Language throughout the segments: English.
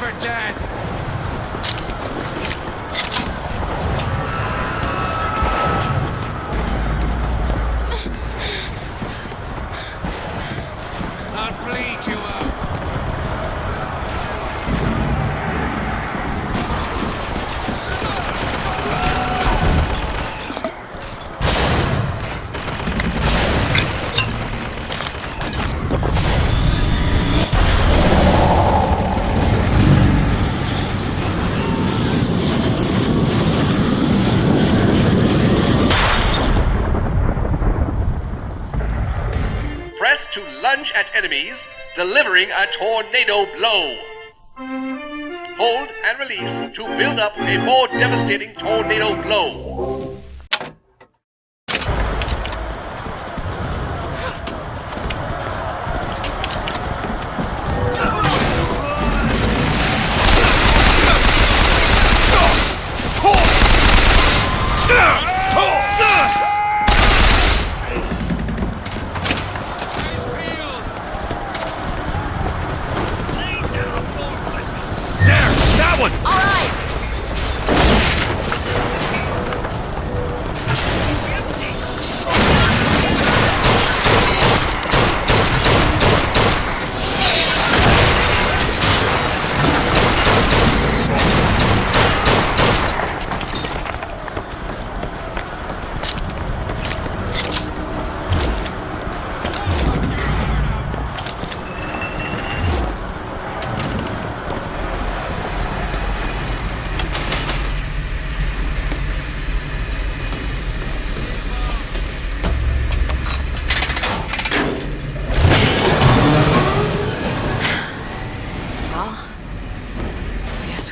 for death! I'll bleed you out! At enemies, delivering a tornado blow. Hold and release to build up a more devastating tornado blow.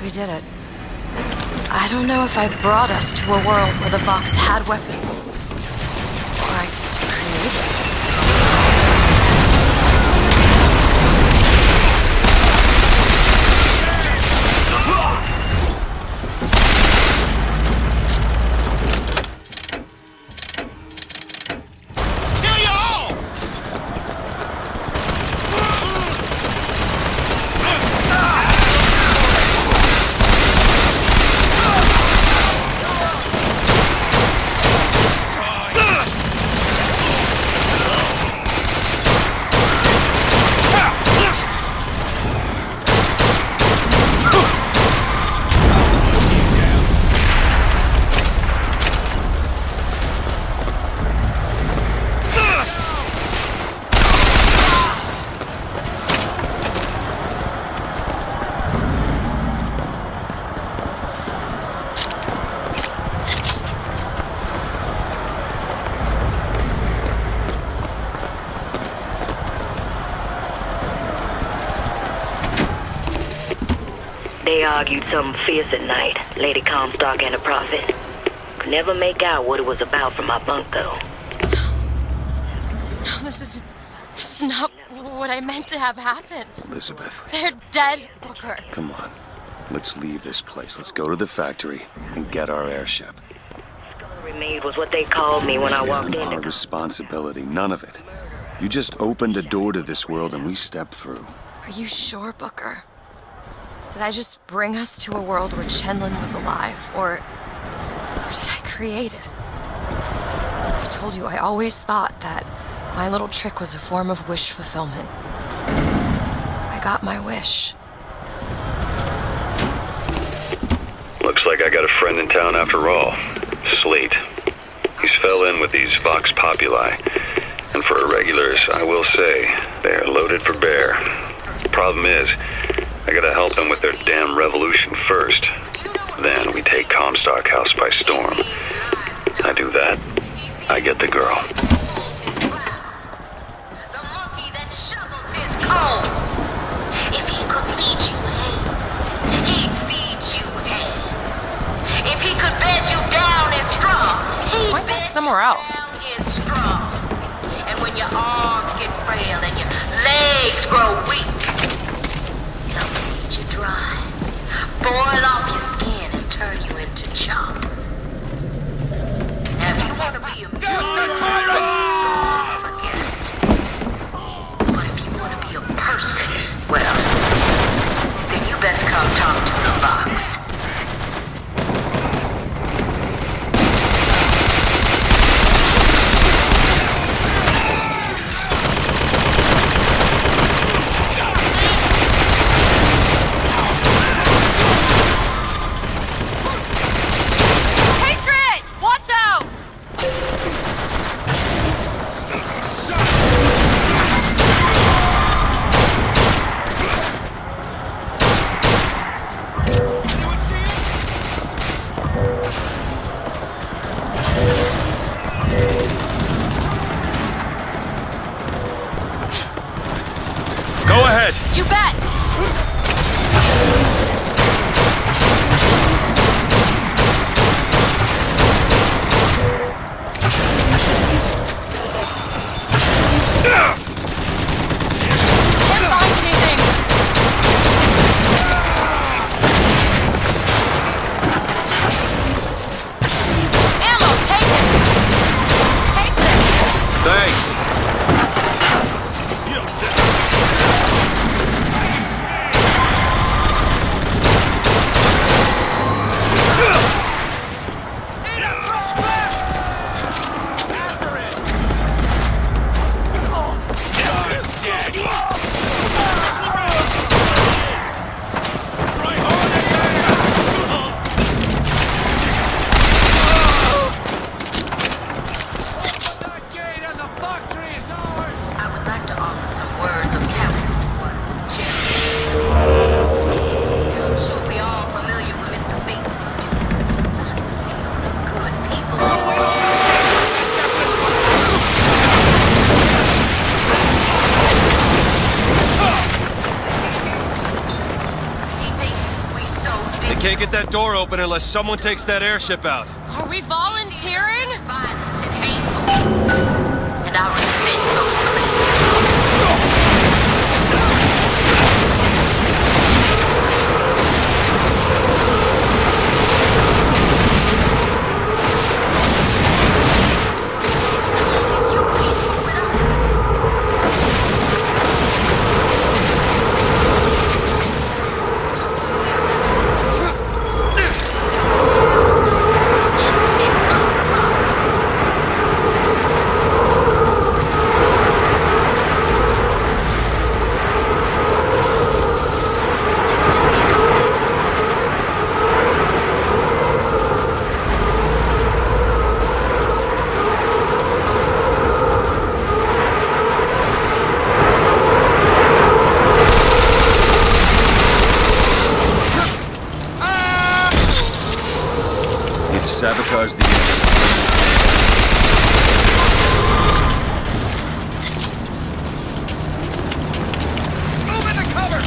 We did it. I don't know if I brought us to a world where the Vox had weapons, or I created them. They argued something fierce at night, Lady Comstock and the Prophet. Could never make out what it was about from my bunk, though. No, this is not what I meant to have happen. Elizabeth. They're dead, Booker. Come on. Let's leave this place. Let's go to the factory and get our airship. Scullery maid was what they called me when I walked in. This isn't our responsibility, none of it. You just opened a door to this world and we stepped through. Are you sure, Booker? Did I just bring us to a world where Chenlin was alive, or did I create it? I told you I always thought that my little trick was a form of wish fulfillment. I got my wish. Looks like I got a friend in town after all. Slate. He's fell in with these Vox Populi. And for irregulars, I will say, they are loaded for bear. Problem is, I gotta help them with their damn revolution first. Then we take Comstock House by storm. I do that, I get the girl. The monkey that shovels his comb. If he could feed you hay, he'd feed you hay. If he could bed you down in straw, he'd Why not somewhere else? in straw. And when your arms get frail and your legs grow weak, he'll feed you dry, boil off your skin and turn you into chop. Now if you want to be a tyrants! But if you want to be a person, well, then you best come bet! Can't find anything! Ammo, take it! Take this! Thanks. That gate and the factory is ours! I would like to offer some words of counsel to us, I'm sure we all familiar with Mr. Bates. Good people. He thinks we so They can't get that door open unless someone takes that airship out. Are we volunteering? violent and hateful. And our revenge goes clean. Is you peaceful with us? Need to sabotage the engine. Move into cover!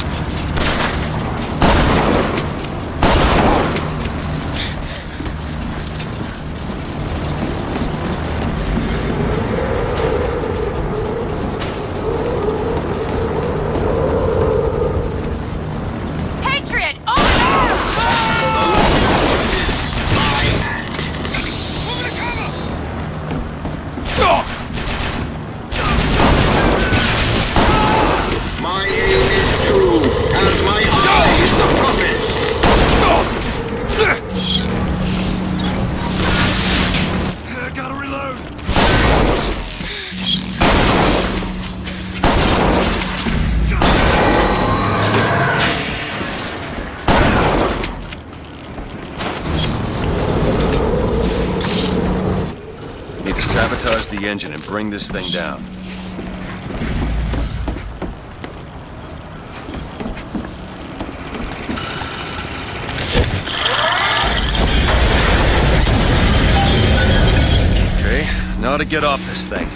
Patriot, over there! My aim is true, as my eye is the prophet's. Gotta reload! Need to sabotage the engine and bring this thing down. Okay, now to get off this thing.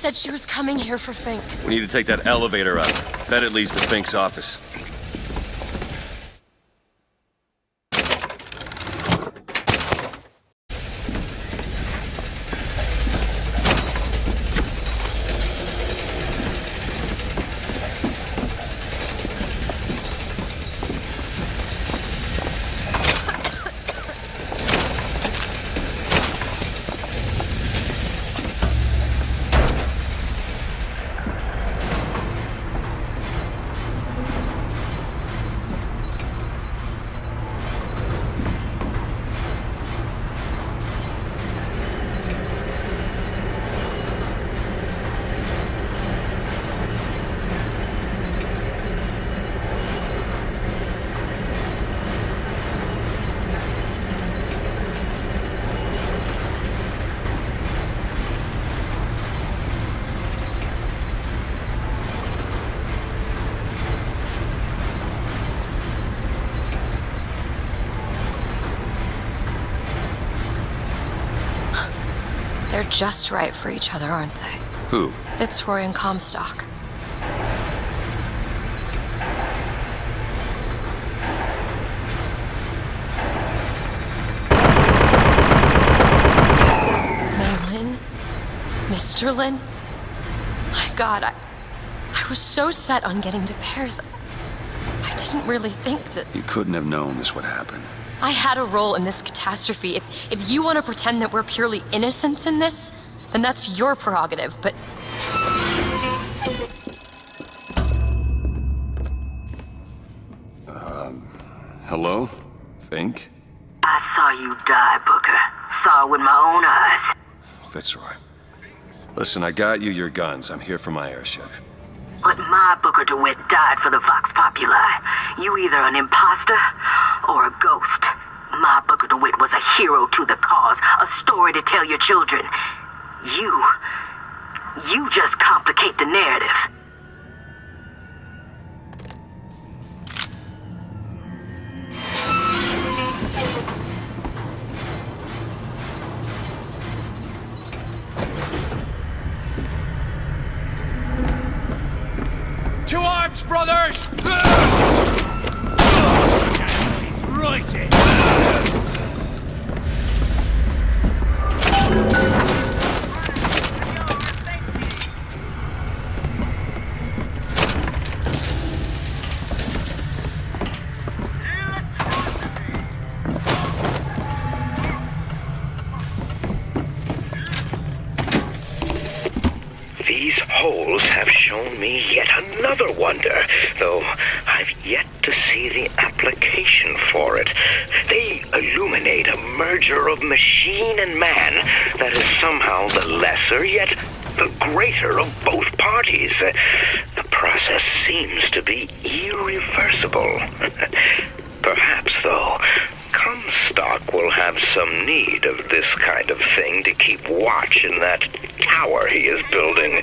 said she was coming here for Fink. We need to take that elevator up. Bet it leads to Fink's office. They're just right for each other, aren't they? Who? Fitzroy and Comstock. Maylin? Mr. Lin? My God, I was so set on getting to Paris. I didn't really think that... You couldn't have known this would happen. I had a role in this catastrophe. If you want to pretend that we're purely innocents in this, then that's your prerogative, but... Hello? Fink? I saw you die, Booker. Saw it with my own eyes. Fitzroy. Listen, I got you your guns. I'm here for my airship. But my Booker DeWitt died for the Vox Populi. You either an imposter or a ghost. My Booker DeWitt was a hero to the cause, a story to tell your children. You just complicate the narrative. To arms, brothers! Frightened! These holes have shown me yet another wonder, though I've yet to see the application for it. They illuminate a merger of machine and man that is somehow the lesser yet the greater of both parties. The process seems to be irreversible. Perhaps, though, Comstock will have some need of this kind of thing to keep watch in that tower he is building.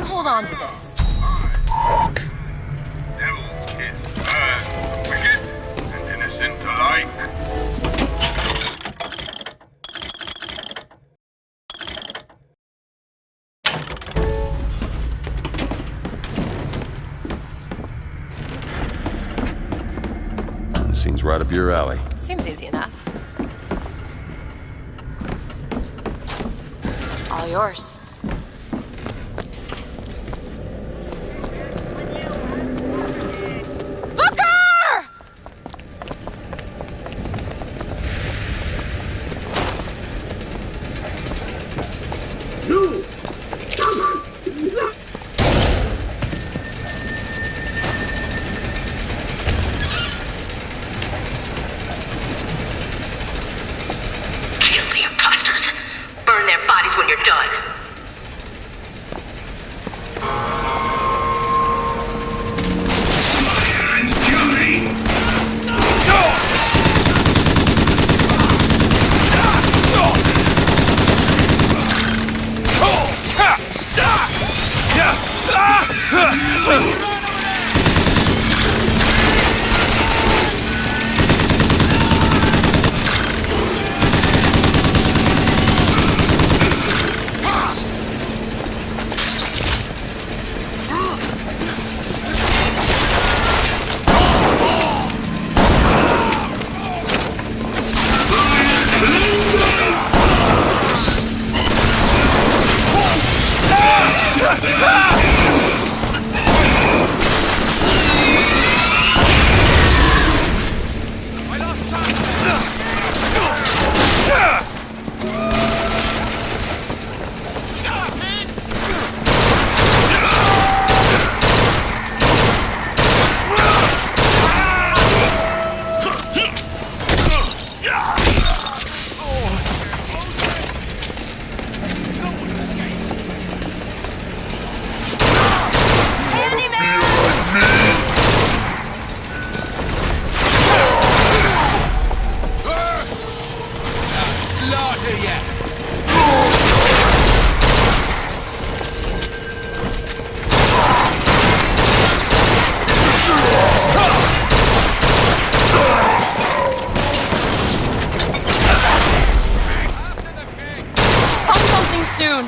Hold on to this. Devil is bad, wicked, and innocent alike. Seems right up your alley. Seems easy enough. All yours. you're done. Soon.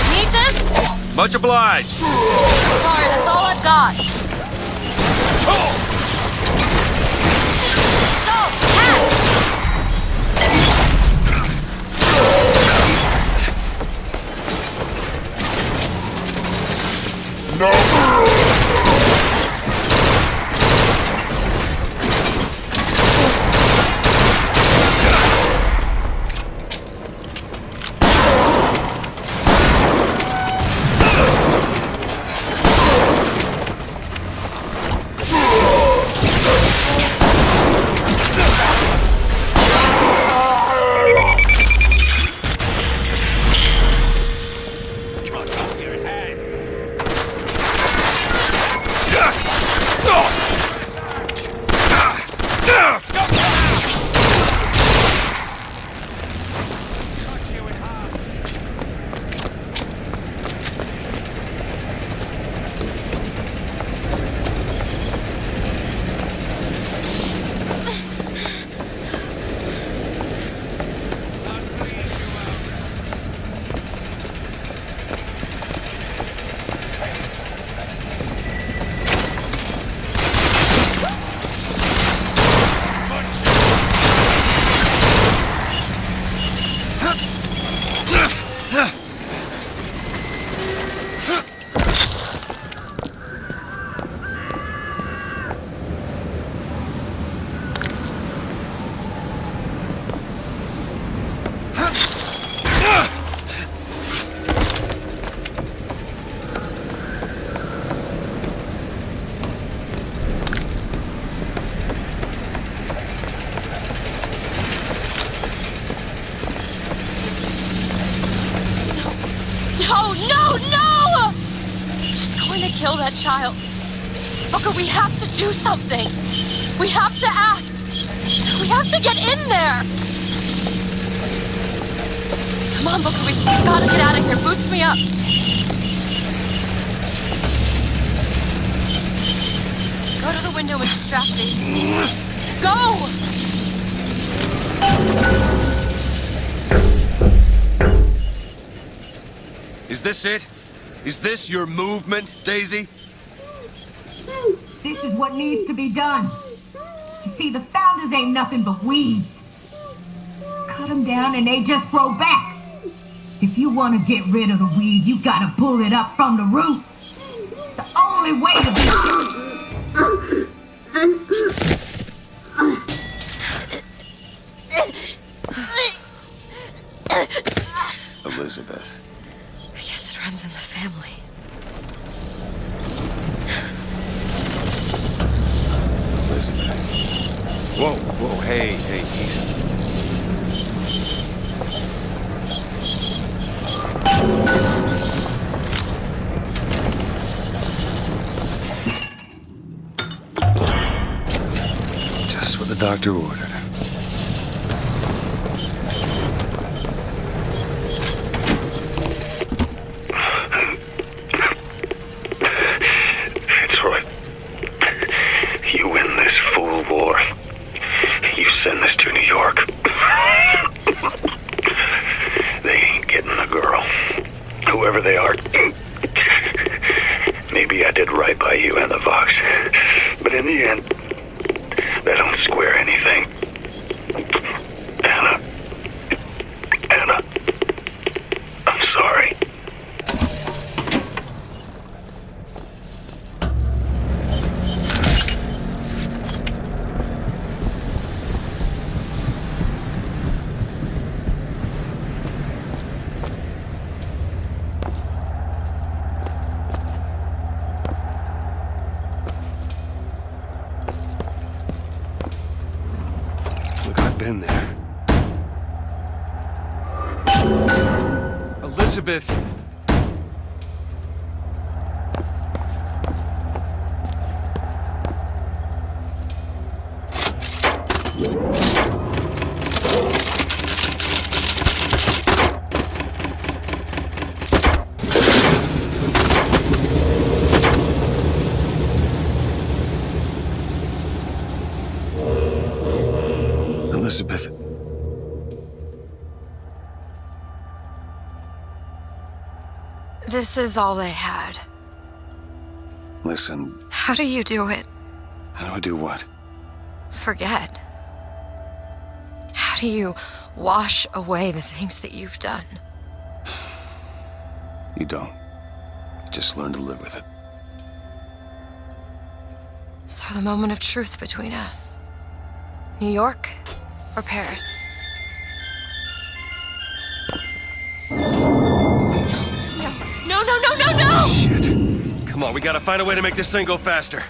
Need this? Much obliged. Sorry, that's all I've got. Schultz, catch! Kill that child. Booker, we have to do something. We have to act. We have to get in there. Come on, Booker, we've got to get out of here. Boost me up. Go to the window and distract Daisy. Go! Is this it? Is this your movement, Daisy? This is what needs to be done. You see, the founders ain't nothing but weeds. Cut them down and they just grow back. If you want to get rid of the weed, you gotta pull it up from the root. It's the only way to do it. Elizabeth. I guess it runs in the family. Elizabeth. Whoa, hey, easy. Just what the doctor ordered. You win this fool war. You send this to New York. They ain't getting the girl. Whoever they are. Maybe I did right by you and the Vox. But in the end, they don't square anything. Anna, I'm sorry. Been there. Elizabeth! Elizabeth. This is all they had. Listen. How do you do it? How do I do what? Forget. How do you wash away the things that you've done? You don't. Just learn to live with it. So the moment of truth between us. New York or Paris? No! Shit. Come on, we gotta find a way to make this thing go faster.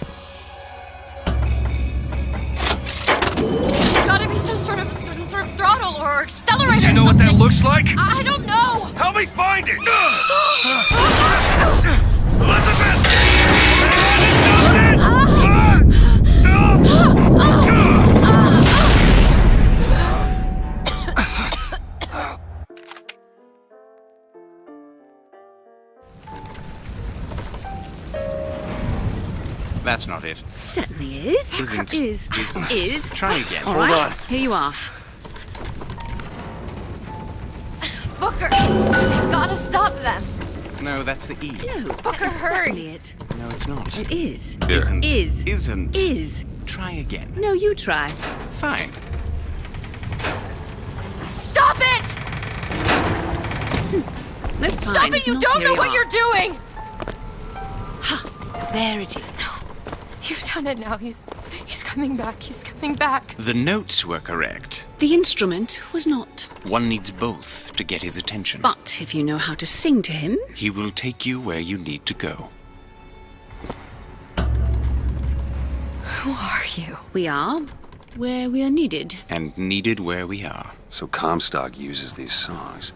There's gotta be some sort of throttle or accelerator. Do you know what that looks like? I don't know! Help me find it! Elizabeth! That's not it. Certainly is. Is. Try again. All Hold right, on. here you are. Booker! I've gotta stop them! No, that's the E. No, Booker, that is hurry. certainly it. No, it's not. It is. Here. Isn't. Is. Isn't. Is. Try again. No, you try. Fine. Stop it! No, Stop fine, it! You not. don't Here know you what are. you're doing! There it is. You've done it now. He's coming back. He's coming back. The notes were correct. The instrument was not. One needs both to get his attention. But if you know how to sing to him... He will take you where you need to go. Who are you? We are where we are needed. And needed where we are. So Comstock uses these songs.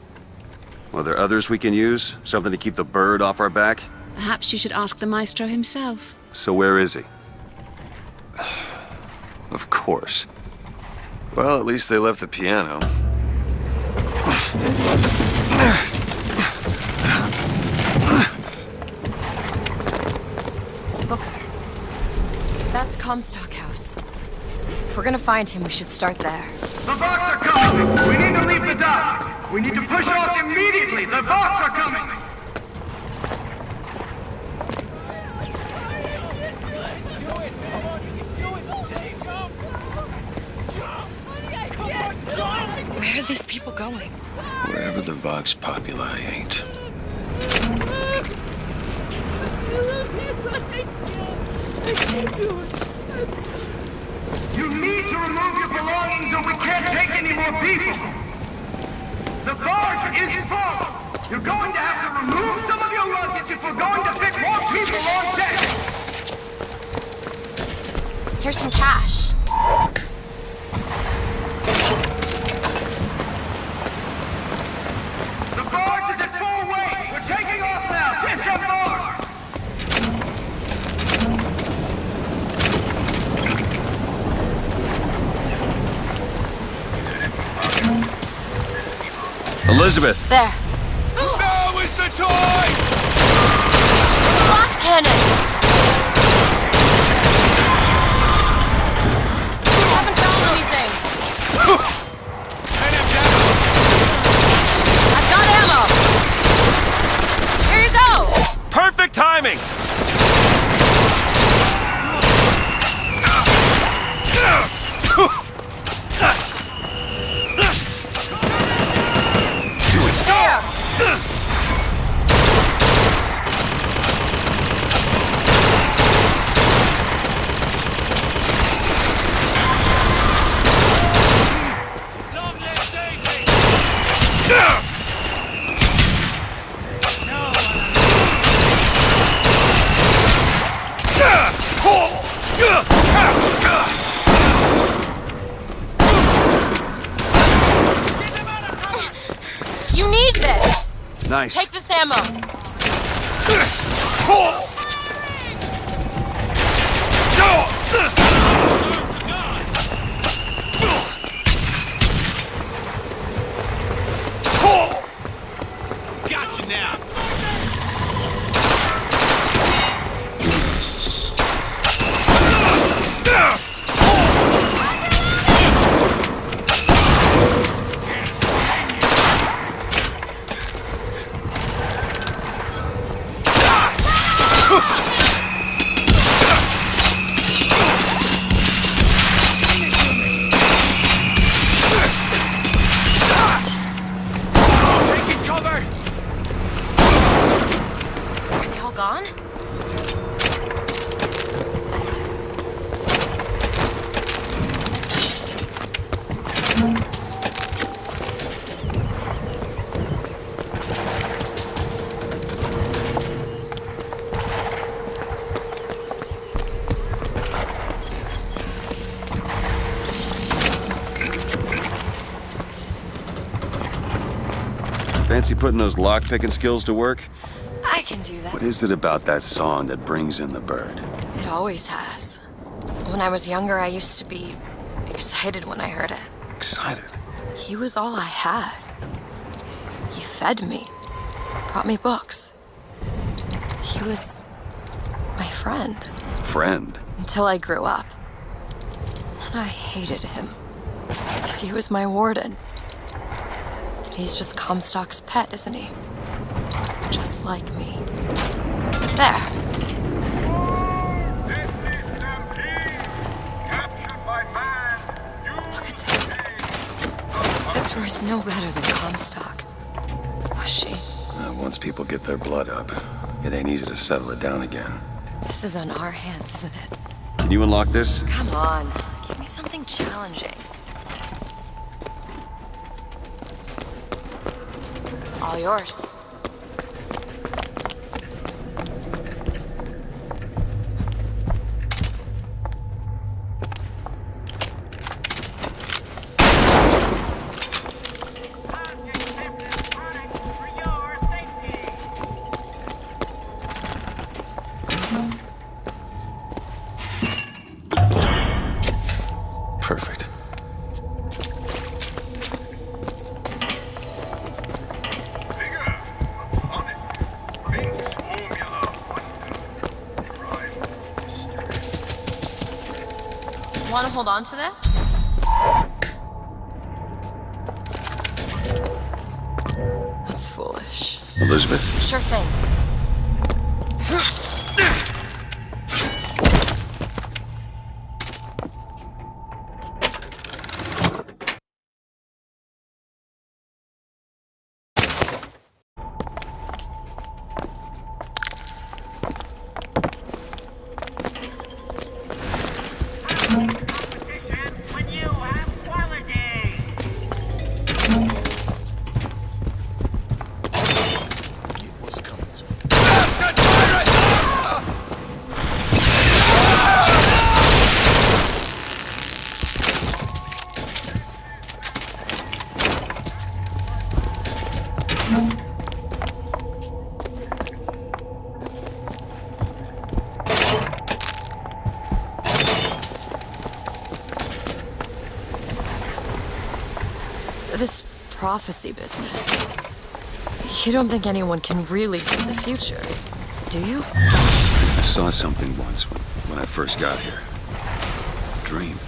Well, there others we can use? Something to keep the bird off our back? Perhaps you should ask the maestro himself. So where is he? Of course. Well, at least they left the piano. Booker. That's Comstock House. If we're gonna find him, we should start there. The Vox are coming! We need to leave the dock! We need to push off immediately! The Vox are coming! Where are these people going? Wherever the Vox Populi ain't. You need to remove your belongings or we can't take any more people! The barge is full! You're going to have to remove some of your luggage if we're going to fit more people on deck! Here's some cash. The barge is at full weight! We're taking off now! Disembark! Elizabeth! There. Now is the time! Block cannon! I haven't found anything. I've got ammo. Here you go. Perfect timing! There. You need this. Nice. Take this ammo. Gotcha now! Taking cover! Are they all gone? Fancy putting those lockpicking skills to work? I can do that. What is it about that song that brings in the bird? It always has. When I was younger, I used to be excited when I heard it. Excited? He was all I had. He fed me, brought me books. He was my friend. Friend? Until I grew up. Then I hated him. Because he was my warden. He's just Comstock's pet, isn't he? Just like me. There. Look at this. Fitzroy is no better than Comstock. Was she? Once people get their blood up, it ain't easy to settle it down again. This is on our hands, isn't it? Can you unlock this? Come on. Give me something challenging. All yours. Perfect. Want to hold on to this? That's foolish. Elizabeth? Sure thing. This prophecy business. You don't think anyone can really see the future, do you? I saw something once when I first got here. A dream.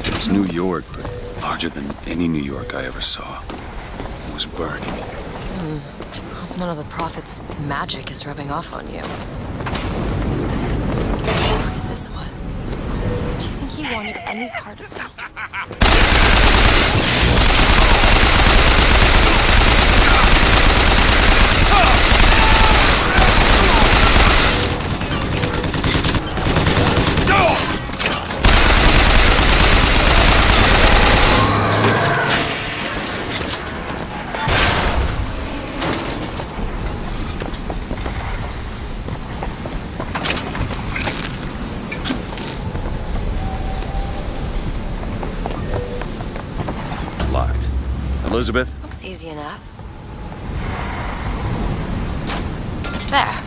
It was New York, but larger than any New York I ever saw. It was burning. Hope none of the prophet's magic is rubbing off on you. Look at this one. Do you think he wanted any part of this? Locked. Elizabeth? Looks easy enough. There.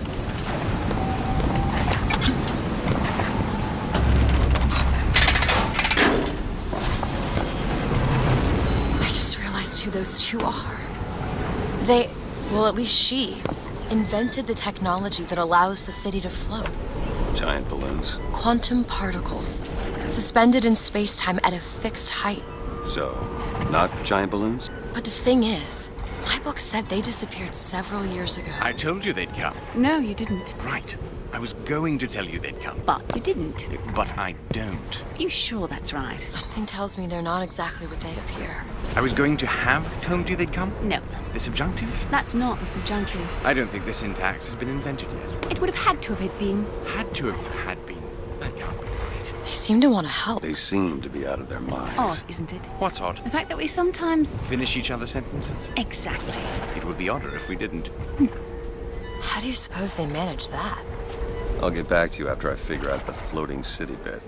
I just realized who those two are. Well, at least she, invented the technology that allows the city to float. Giant balloons. Quantum particles, suspended in space-time at a fixed height. So, not giant balloons? But the thing is, my book said they disappeared several years ago. I told you they'd come. No, you didn't. Right. I was going to tell you they'd come. But you didn't. But I don't. Are you sure that's right? Something tells me they're not exactly what they appear. I was going to have told you they'd come? No. The subjunctive? That's not the subjunctive. I don't think the syntax has been invented yet. It would have had to have been. Had to have had been. That can't be right. They seem to want to help. They seem to be out of their minds. Odd, isn't it? What's odd? The fact that we sometimes... Finish each other's sentences? Exactly. It would be odder if we didn't. How do you suppose they manage that? I'll get back to you after I figure out the floating city bit.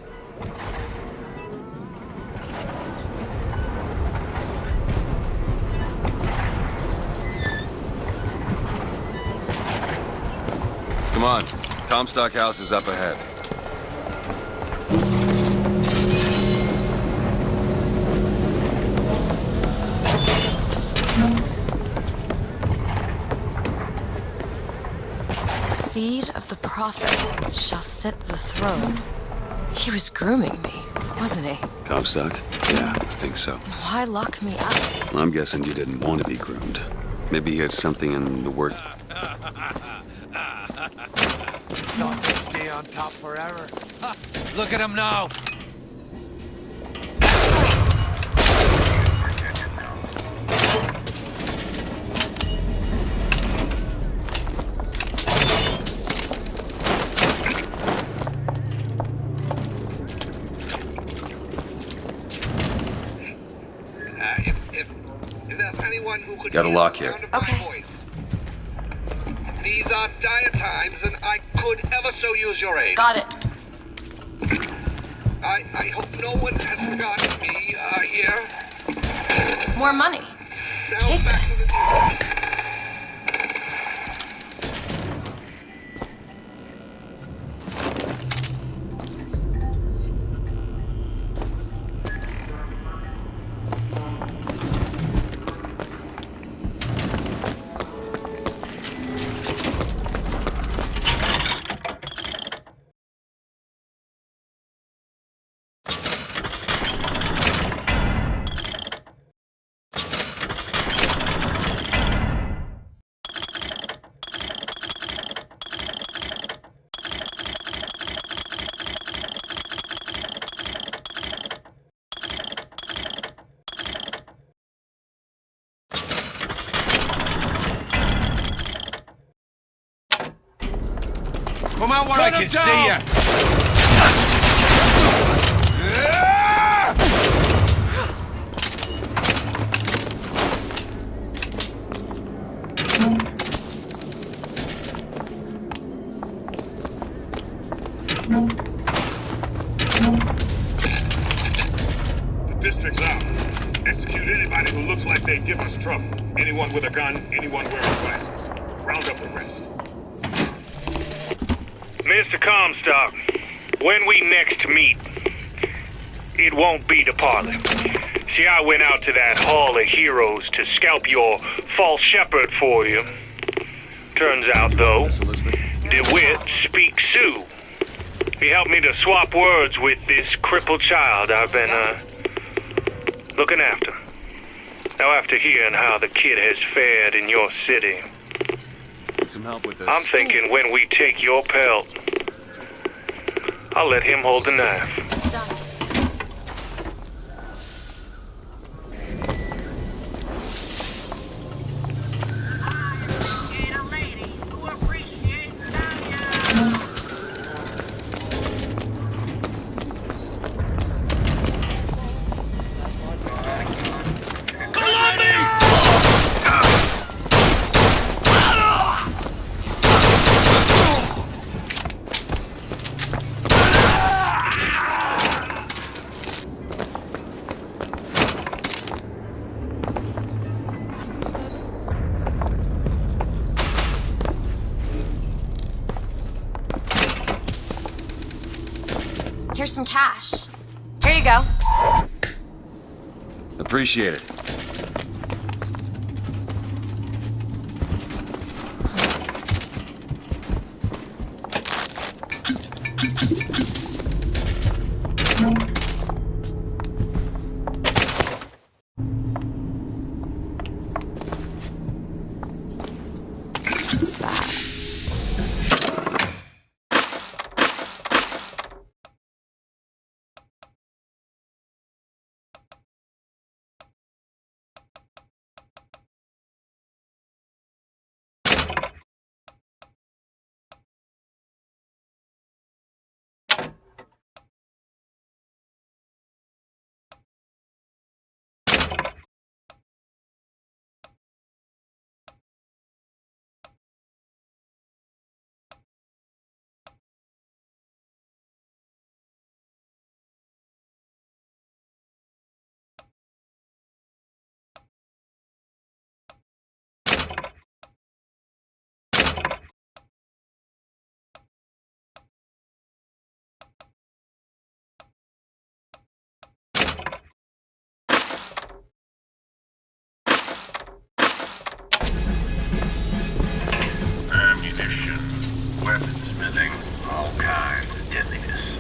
Come on. Comstock House is up ahead. The seed of the prophet shall sit the throne. He was grooming me, wasn't he? Comstock? Yeah, I think so. Why lock me up? I'm guessing you didn't want to be groomed. Maybe he had something in the word. Thought they'd stay on top forever. Ha! Look at him now! If there's anyone who could Got a lock here. Okay. These are dire times, and I could ever so use your aid. Got it. I hope no one has forgotten me here. More money. Now Take back this. to the... Come out where I can see you! The district's out. Execute anybody who looks like they give us is trouble. Anyone with a gun, anyone wearing glasses. Round up the rest. Mr. Comstock, when we next meet, it won't be to parley. See, I went out to that Hall of Heroes to scalp your false shepherd for you. Turns out, though, DeWitt speaks Sioux. He helped me to swap words with this crippled child I've been, looking after. Now, after hearing how the kid has fared in your city, Need some help with this. I'm thinking when we take your pelt, I'll let him hold the knife. Here's some cash. Here you go. Appreciate it. What's that? Ammunition, weaponsmithing, all kinds of deadliness.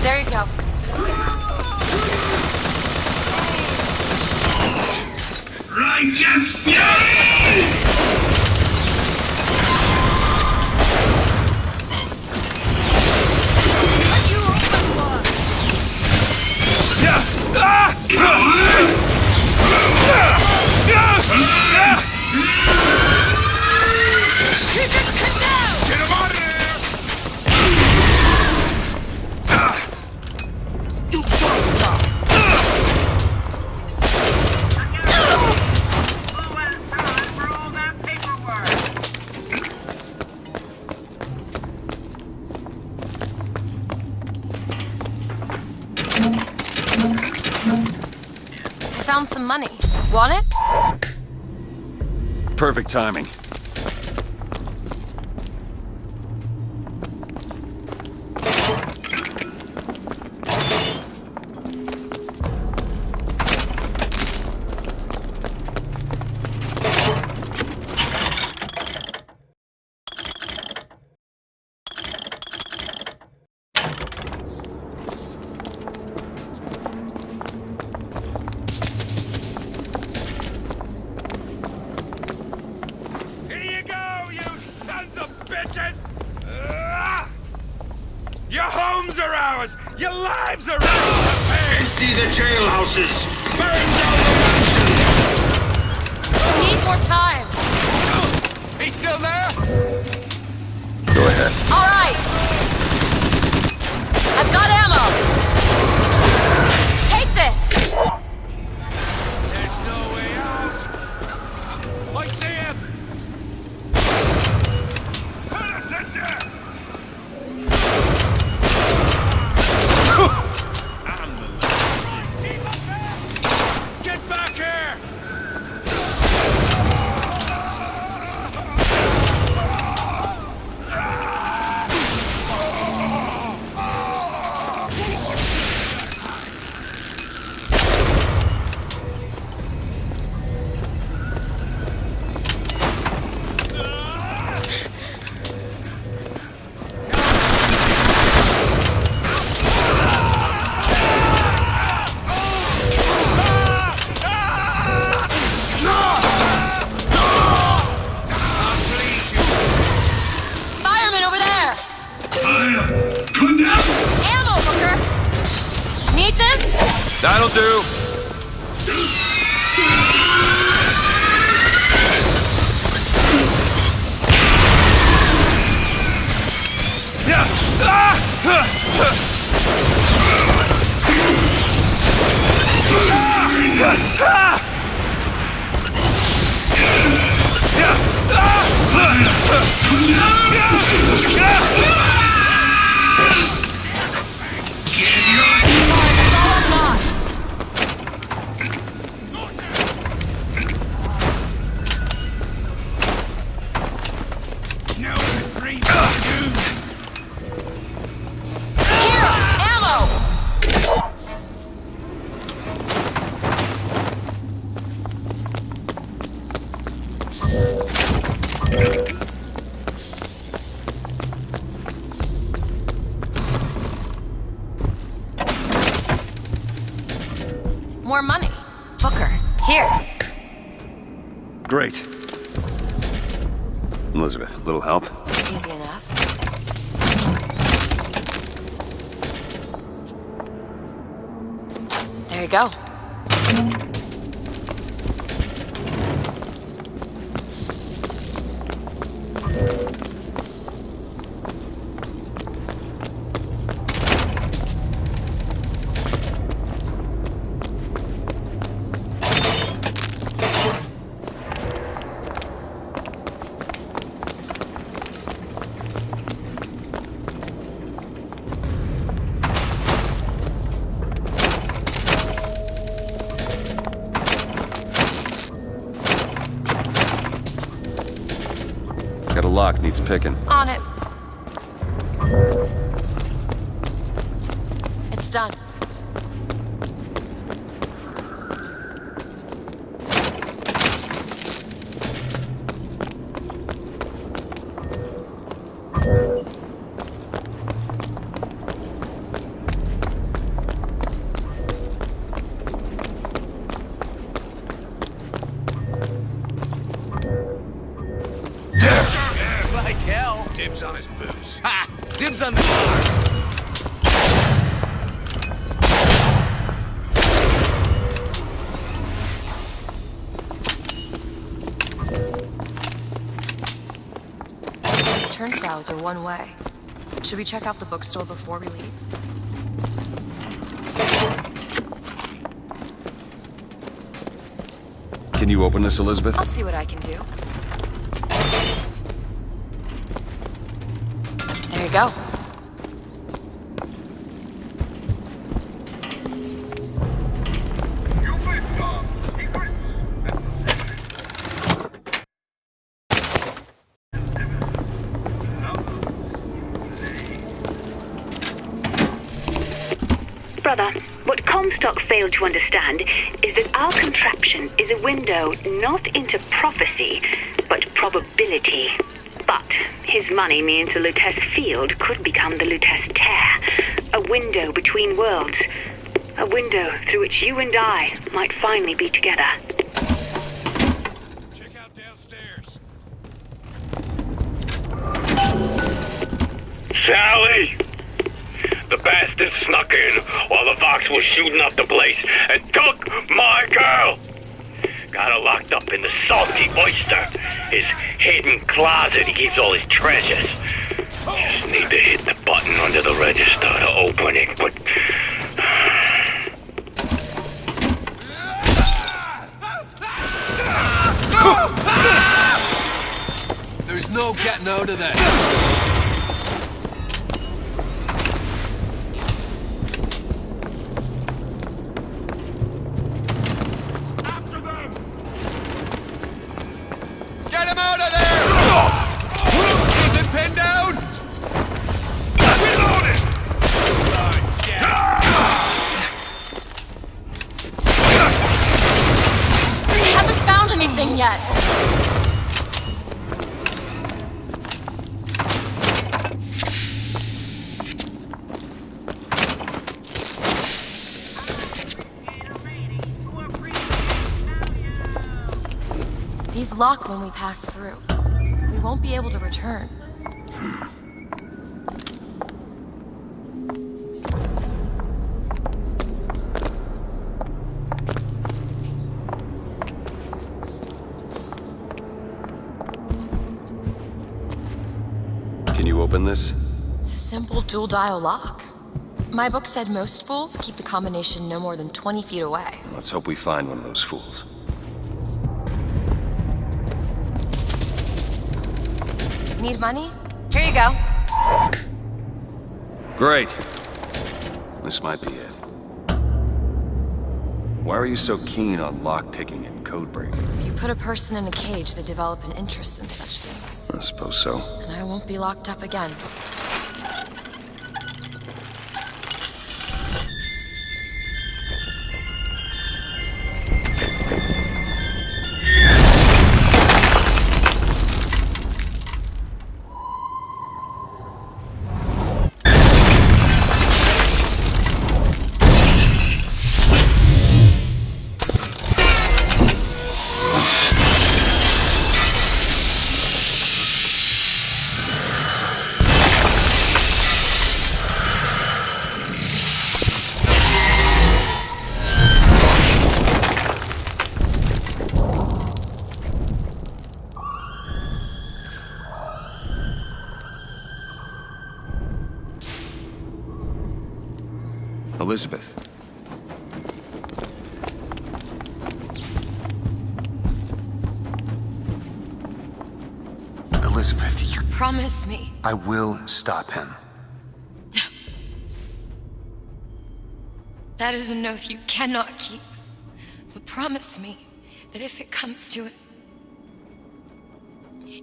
There you go. Righteous fury! Found some money. Want it? Perfect timing. homes are ours! Your lives are ours! Empty the jailhouses! Burn down the mansion! Need more time. He's still there? Go ahead. All right. I've got ammo. Take this. There's no way out! I see him! Put him to death! I'm the last you get back here! Fireman over there. Come down! Ammo, Booker. Need this? That'll do. No reprieve for you! Here, ammo. More money. Booker, here. Great. Elizabeth, a little help? It's easy enough. There you go. Got a lock, needs picking. On it. It's done. Like hell! Dibs on his boots. Ha! Dibs on the bar! These turnstiles are one way. Should we check out the bookstore before we leave? Can you open this, Elizabeth? I'll see what I can do. There you go. Brother, what Comstock failed to understand is that our contraption is a window not into prophecy, but probability. But his money means the Lutece field could become the Lutece tear, a window between worlds, a window through which you and I might finally be together. Check out downstairs. Sally! The bastard snuck in while the Vox was shooting up the place and took my girl. Got her locked up in the Salty Oyster, his hidden closet he keeps all his treasures. Just need to hit the button under the register to open it, but... There's no getting out of that. Get him out of there! Keep him pinned down! Reload it! I haven't found anything yet. These lock when we pass through. We won't be able to return. Can you open this? It's a simple dual-dial lock. My book said most fools keep the combination no more than 20 feet away. Let's hope we find one of those fools. Need money? Here you go. Great. This might be it. Why are you so keen on lockpicking and code breaking? If you put a person in a cage, they develop an interest in such things. I suppose so. And I won't be locked up again. Elizabeth. Elizabeth, you... Promise me. I will stop him. That is an oath you cannot keep. But promise me that if it comes to it,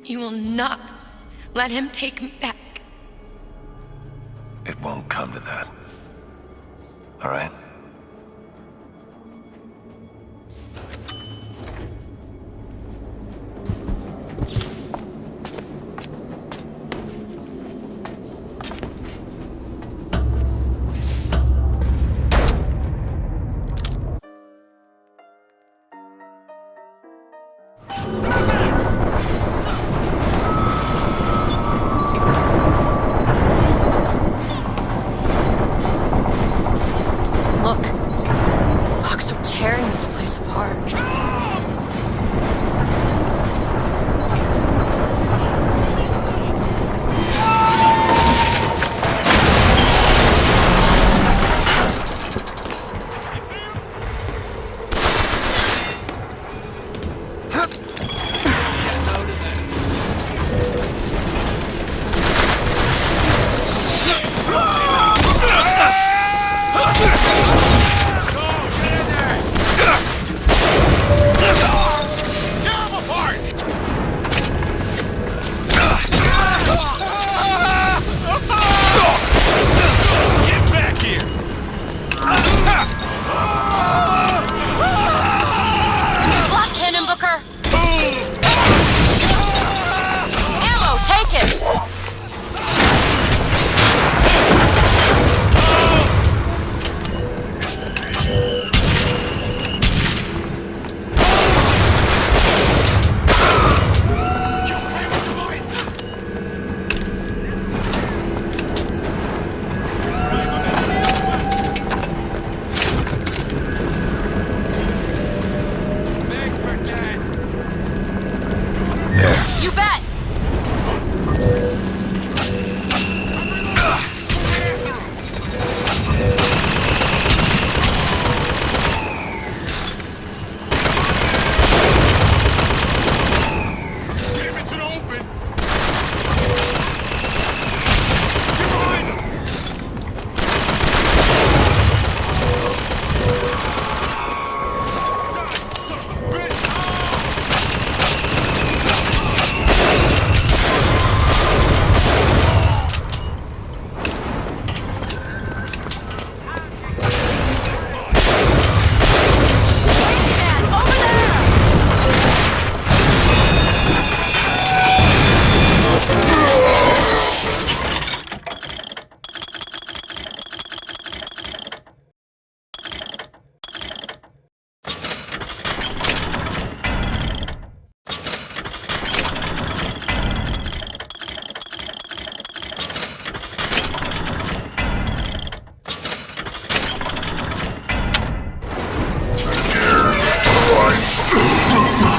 you will not let him take me back. It won't come to that. All right?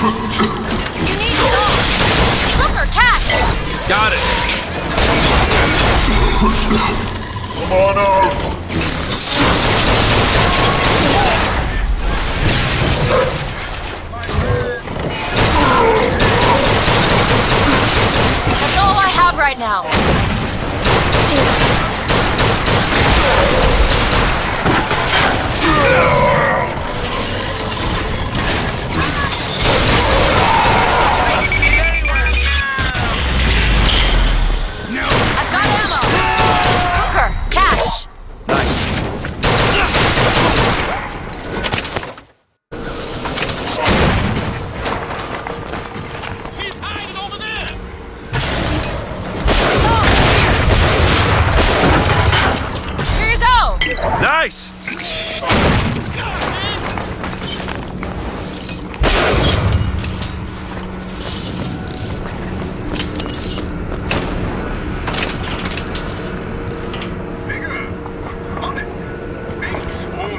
You need some! Booker, catch! Got it! Come on out! That's all I have right now. I've got ammo! Booker, catch! Nice. He's hiding over there! Here you go! Nice!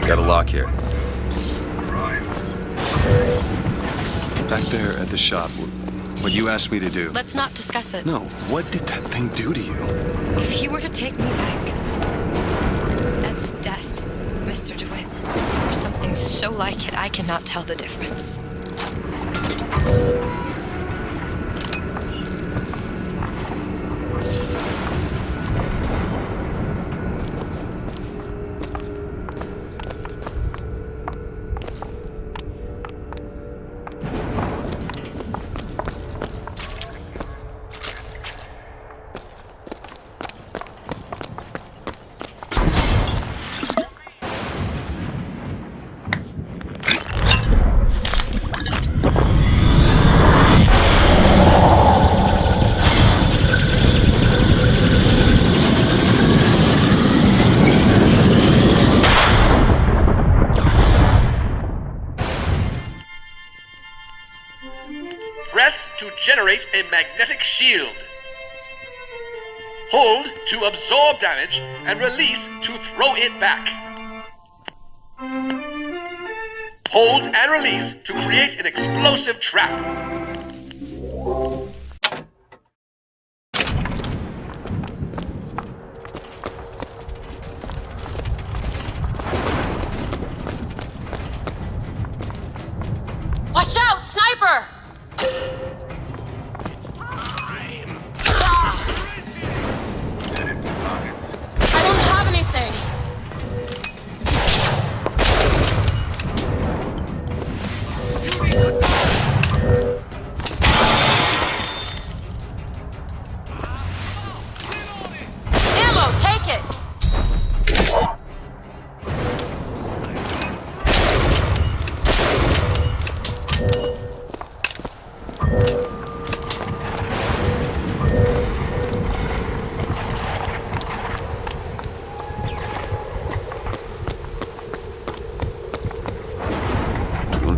Got a lock here. Back there at the shop, what you asked me to do. Let's not discuss it. No, what did that thing do to you? If he were to take me back, that's death, Mr. DeWitt. Or something so like it, I cannot tell the difference. Press to generate a magnetic shield. Hold to absorb damage and release to throw it back. Hold and release to create an explosive trap. Watch out, sniper! I don't have anything. Ammo, take it!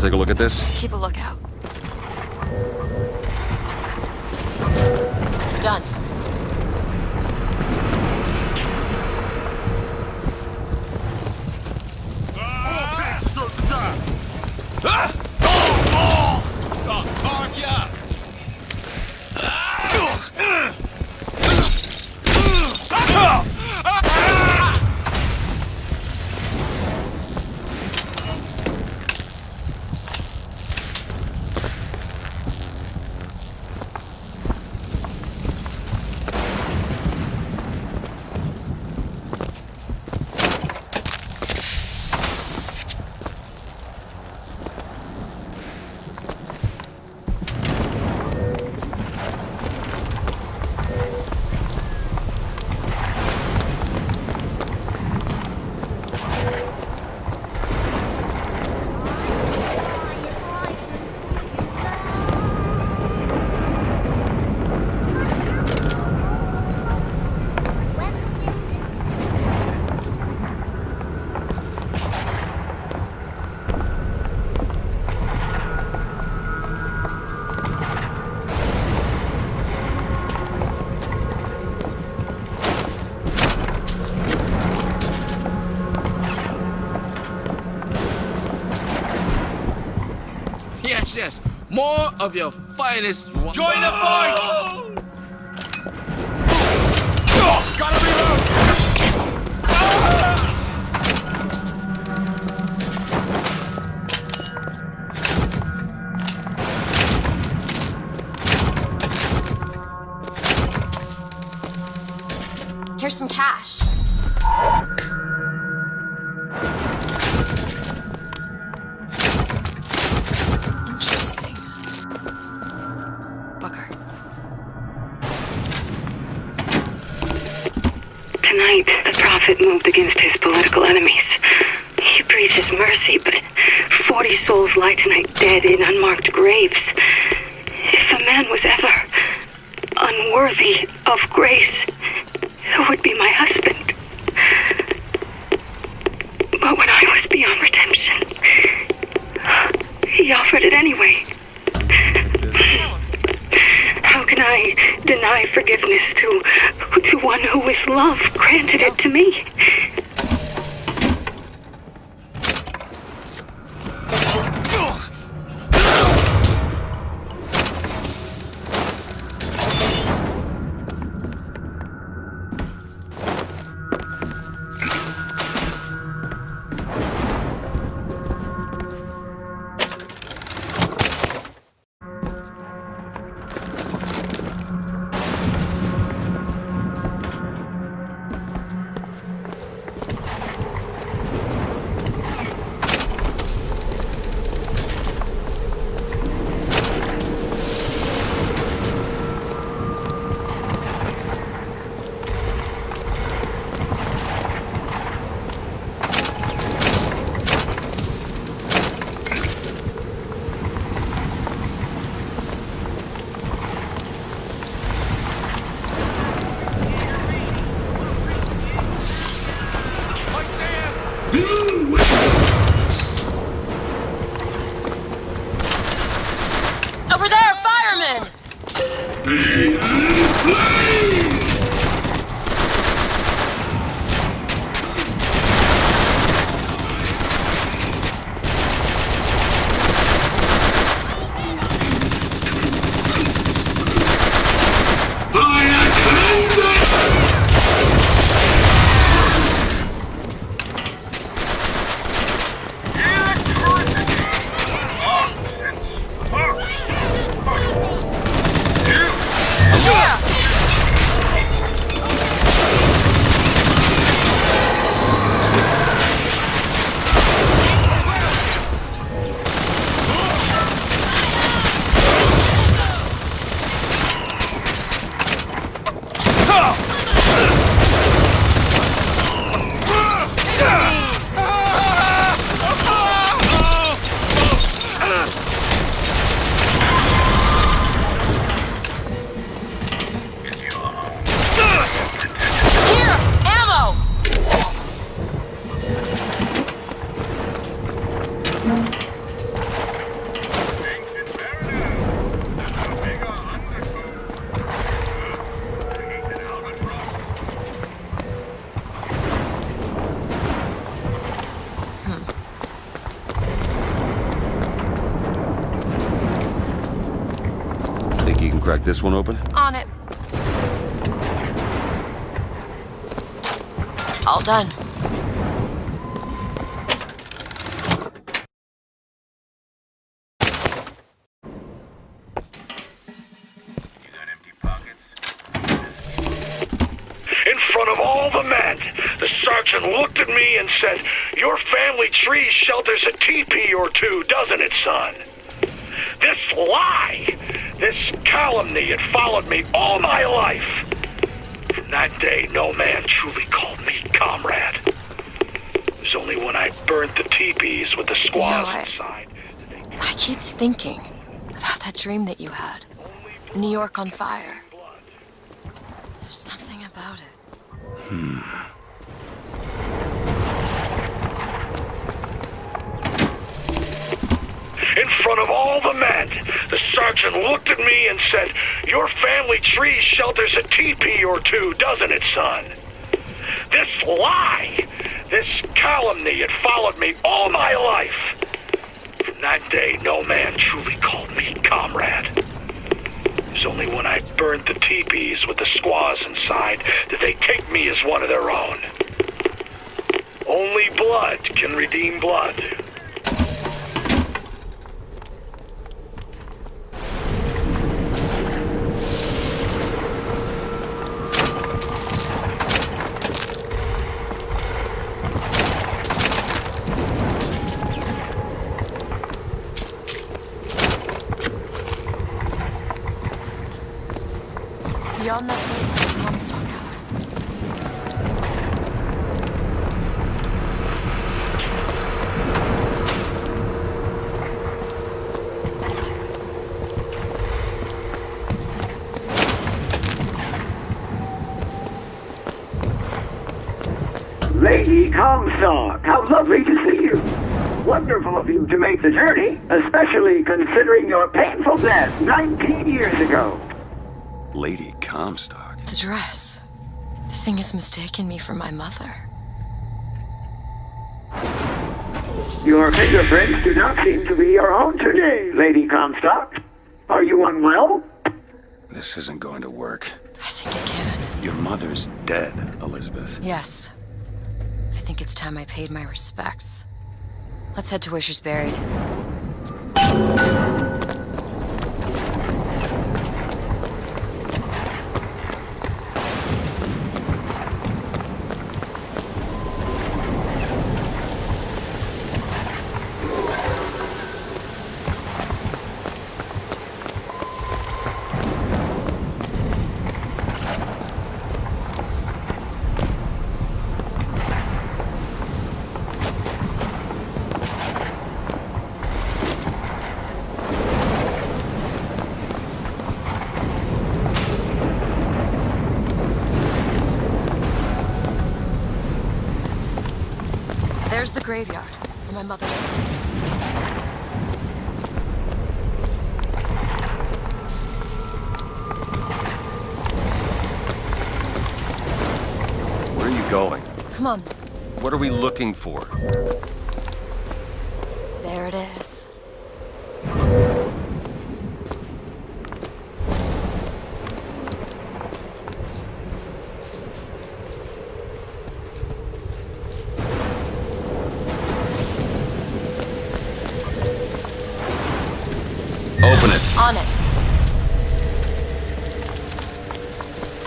Take a look at this? Keep a lookout. Done. Yes. More of your finest. Join the fight! Gotta reload! Here's some cash. Interesting. Booker. Tonight, the Prophet moved against his political enemies. He preaches mercy, but 40 souls lie tonight dead in unmarked graves. If a man was ever unworthy of grace, it would be my husband. But when I was beyond redemption, he offered it anyway. How can I deny forgiveness to one who with love granted it to me? Over there, firemen! Think you can crack this one open? On it. All done. In front of all the men, the sergeant looked at me and said, "Your family tree shelters a teepee or two, doesn't it, son?" This lie, this calumny had followed me all my life. From that day, no man truly called me comrade. It was only when I burnt the teepees with the squaws inside. I keep thinking about that dream that you had. New York on fire. There's something about it. In front of all the men, the sergeant looked at me and said, "Your family tree shelters a teepee or two, doesn't it, son?" This lie, this calumny had followed me all my life. From that day, no man truly called me comrade. It was only when I burned the teepees with the squaws inside did they take me as one of their own. Only blood can redeem blood. Beyond that gate is the Comstock house. Lady Comstock, how lovely to see you. Wonderful of you to make the journey, especially considering your painful death 19 years ago. Lady Comstock? The dress. The thing has mistaken me for my mother. Your fingerprints do not seem to be your own today, Lady Comstock. Are you unwell? This isn't going to work. I think it can. Your mother's dead, Elizabeth. Yes. I think it's time I paid my respects. Let's head to where she's buried. There's the graveyard, where my mother's buried. Where are you going? Come on. What are we looking for? There it is. Open it. On it.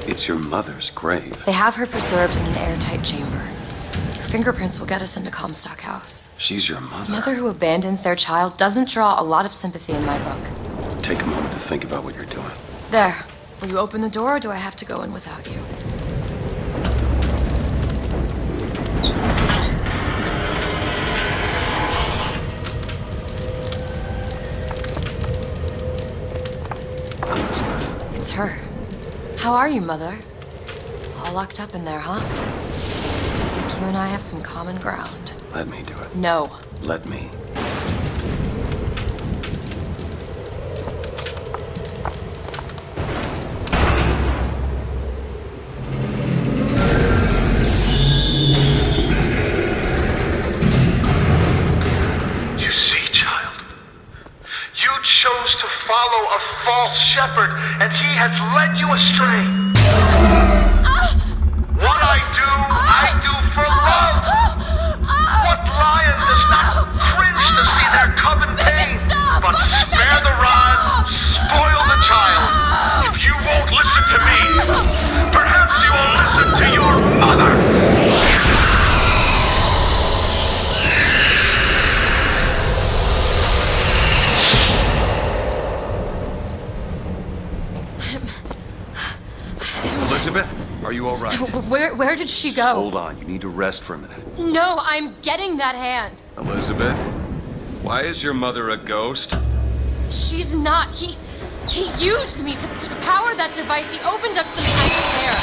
It's your mother's grave. They have her preserved in an airtight chamber. Her fingerprints will get us into Comstock House. She's your A mother. mother who abandons their child doesn't draw a lot of sympathy in my book. Take a moment to think about what you're doing. There. Will you open the door, or do I have to go in without you? Elizabeth. It's her. How are you, Mother? All locked up in there, huh? Looks like you and I have some common ground. Let me do it. No. Let me. You see, child, you chose to follow a false shepherd, and he has led you astray. What I do for love. What lion does not cringe to see their cub in pain, but spare the rod, spoil the child. If you won't listen to me, perhaps you will listen to your mother. Elizabeth, are you all right? Where did she go? Just hold on. You need to rest for a minute. No, I'm getting that hand. Elizabeth, why is your mother a ghost? She's not. He used me to power that device. He opened up some kind of tear.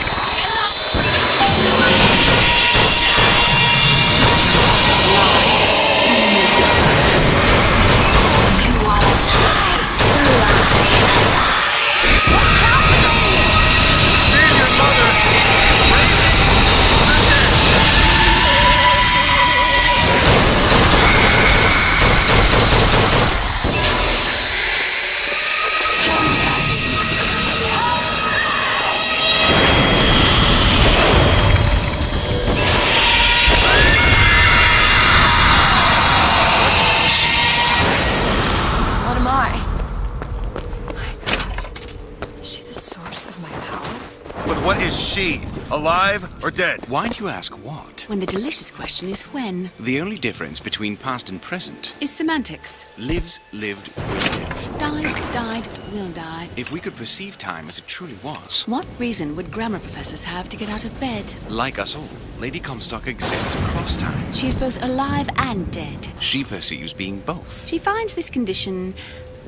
Is she alive or dead? Why do you ask what? When the delicious question is when. The only difference between past and present Is semantics. lives, lived, will live. Dies, died, will die. If we could perceive time as it truly was, What reason would grammar professors have to get out of bed? like us all, Lady Comstock exists across time. She is both alive and dead. She perceives being both. She finds this condition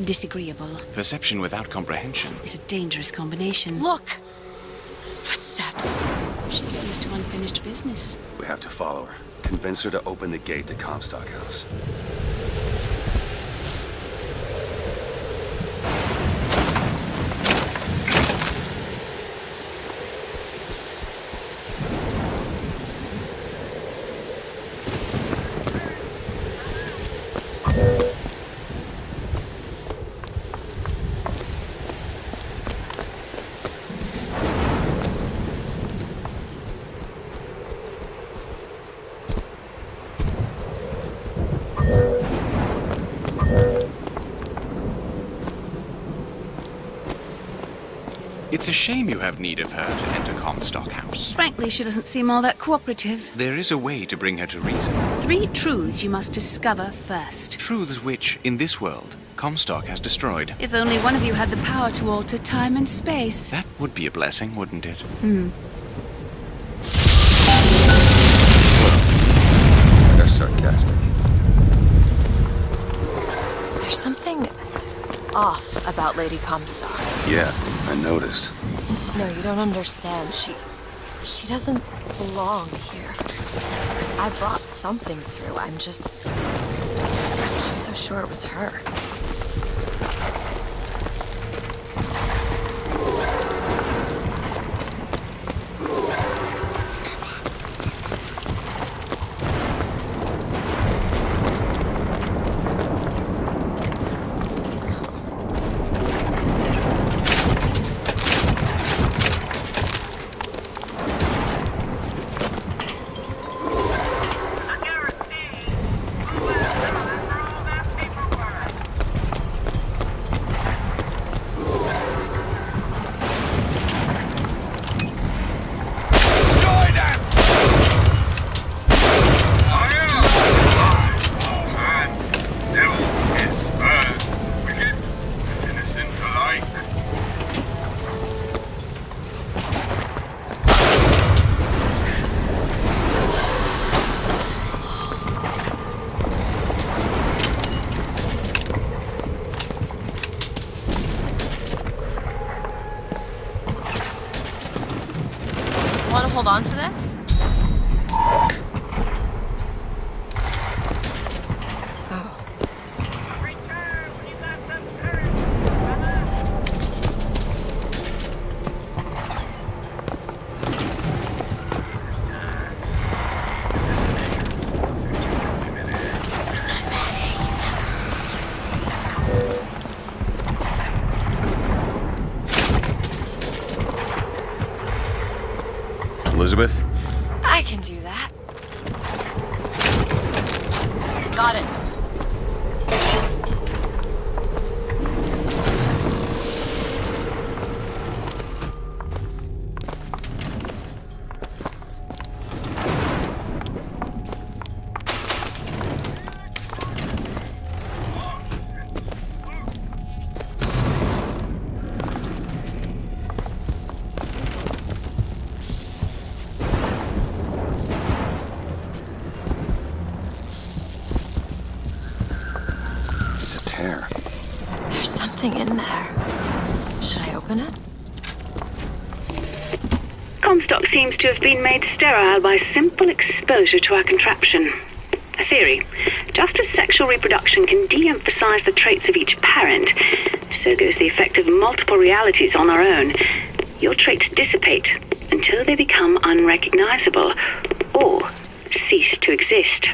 disagreeable. Perception without comprehension Is a dangerous combination. Look! Footsteps. She goes to unfinished business. We have to follow her. Convince her to open the gate to Comstock House. It's a shame you have need of her to enter Comstock House. Frankly, she doesn't seem all that cooperative. There is a way to bring her to reason. 3 truths you must discover first. Truths which, in this world, Comstock has destroyed. If only one of you had the power to alter time and space. That would be a blessing, wouldn't it? They're sarcastic. There's something off about Lady Comstock. Yeah, I noticed. No, you don't understand. She doesn't belong here. I brought something through. I'm not so sure it was her. Want to hold on to this? Elizabeth? I can do that. Got it. There's something in there. Should I open it? Comstock seems to have been made sterile by simple exposure to our contraption. A theory. Just as sexual reproduction can de-emphasize the traits of each parent, so goes the effect of multiple realities on our own. Your traits dissipate until they become unrecognizable or cease to exist.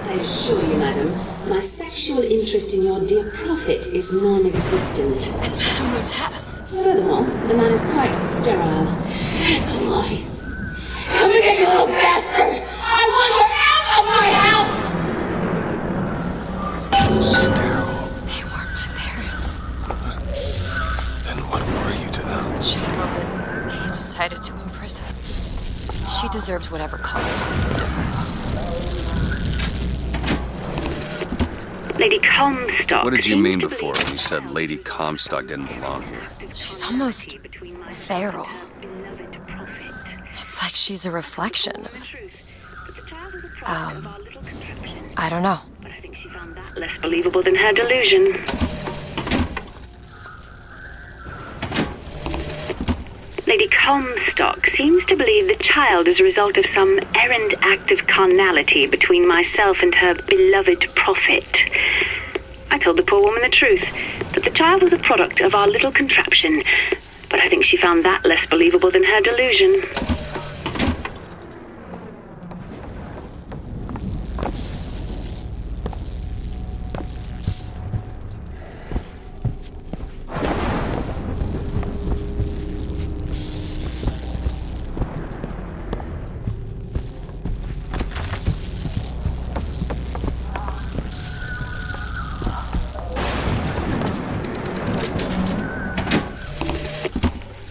I assure you, madam, my sexual interest in your dear prophet is non-existent. And Madame Lutece. Furthermore, the man is quite sterile. It's a lie. Come and get your whatever Comstock did to her. Lady Comstock. What did you mean before when you said Lady Comstock didn't belong here? She's almost feral. It's like she's a reflection of... I don't know. But I think she found that less believable than her delusion. Lady Comstock seems to believe the child is a result of some errant act of carnality between myself and her beloved prophet. I told the poor woman the truth, that the child was a product of our little contraption, but I think she found that less believable than her delusion.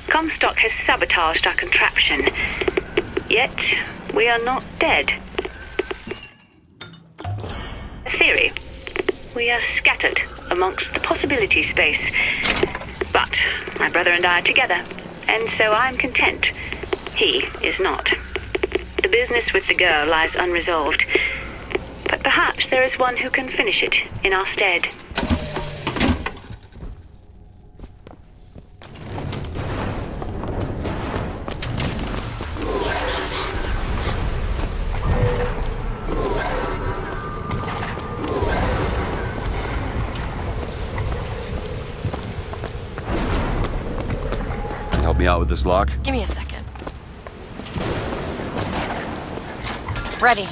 Comstock has sabotaged our contraption, yet we are not dead. A theory. We are scattered amongst the possibility space. But my brother and I are together, and so I'm content. He is not. The business with the girl lies unresolved, but perhaps there is one who can finish it in our stead. Help me out with this lock? Give me a second. Ready.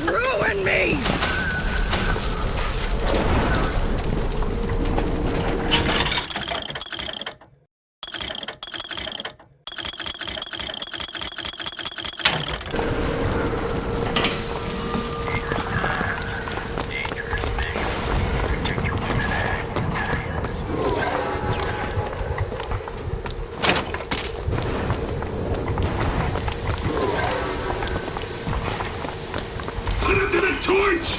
Ruin me! Torch!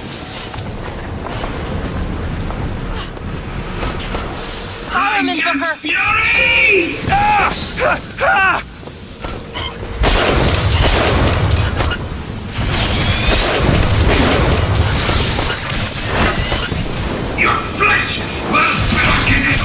Fireman Booker! Fury! Your flesh will darken it.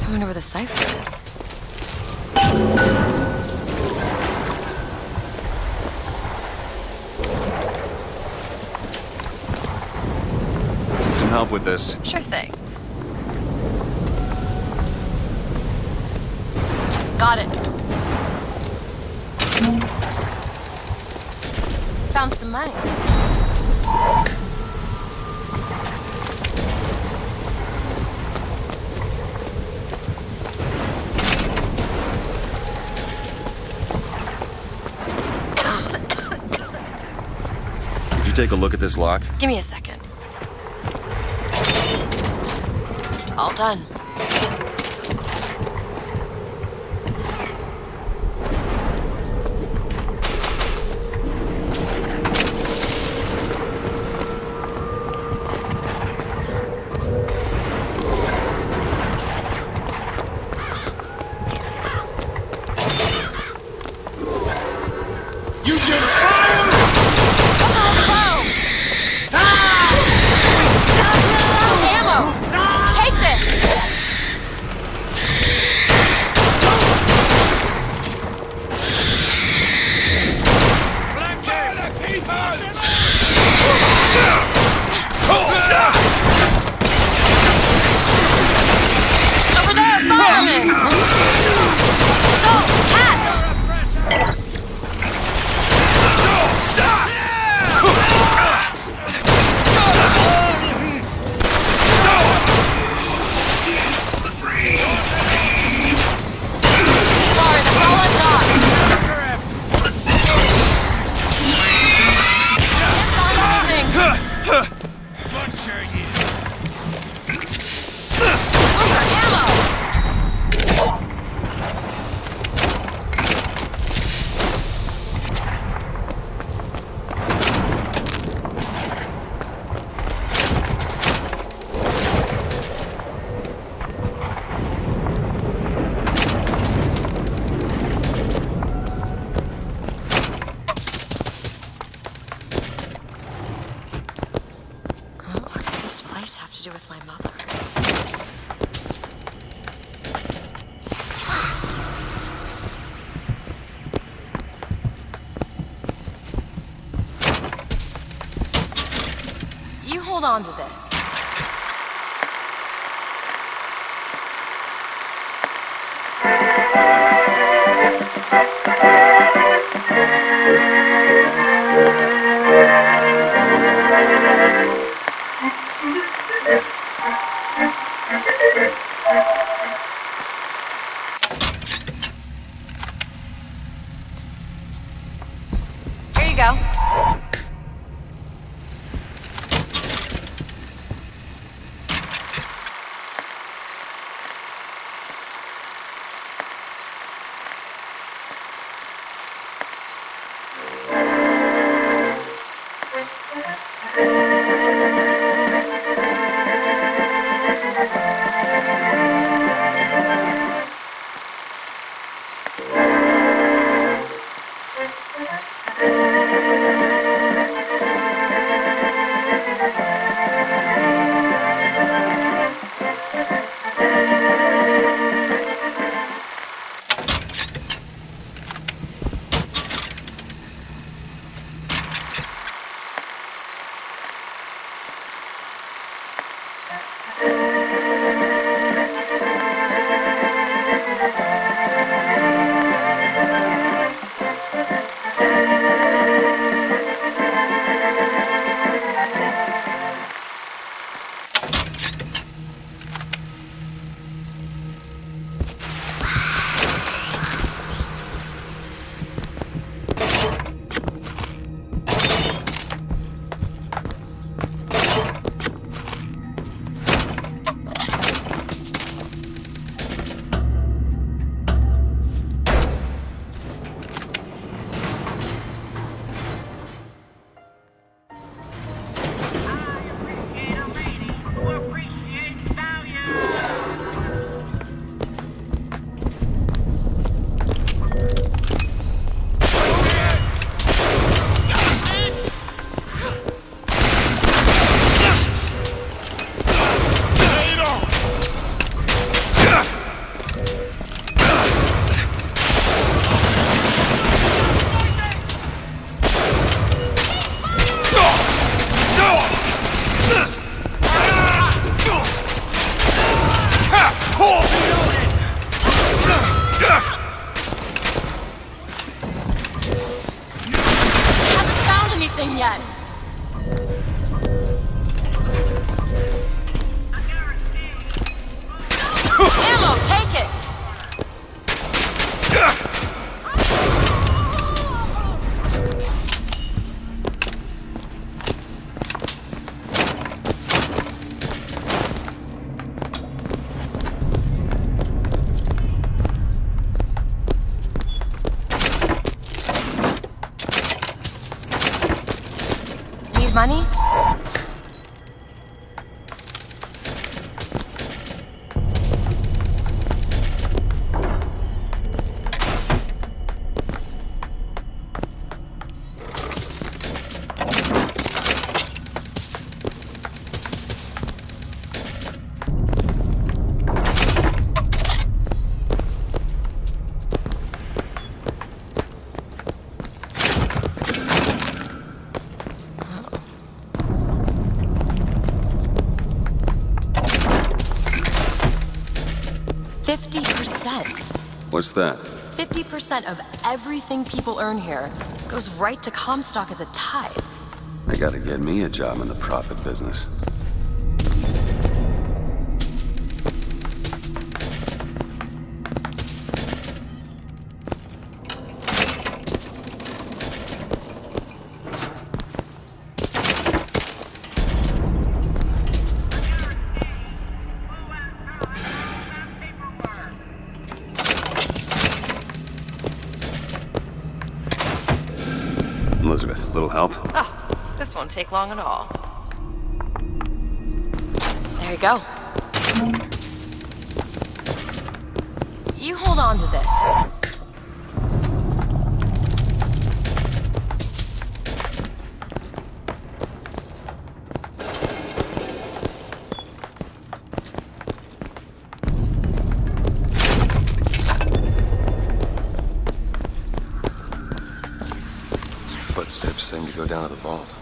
I wonder where the cipher is. Need some help with this. Sure thing. Got it. Found some money. Could you take a look at this lock? Give me a second. All done. to do with my mother. You hold on to this. Here you go. Money? What's that? 50% of everything people earn here goes right to Comstock as a tithe. They gotta get me a job in the profit business. Elizabeth, little help? Oh, this won't take long at all. There you go. You hold on to this. footsteps seem to go down to the vault.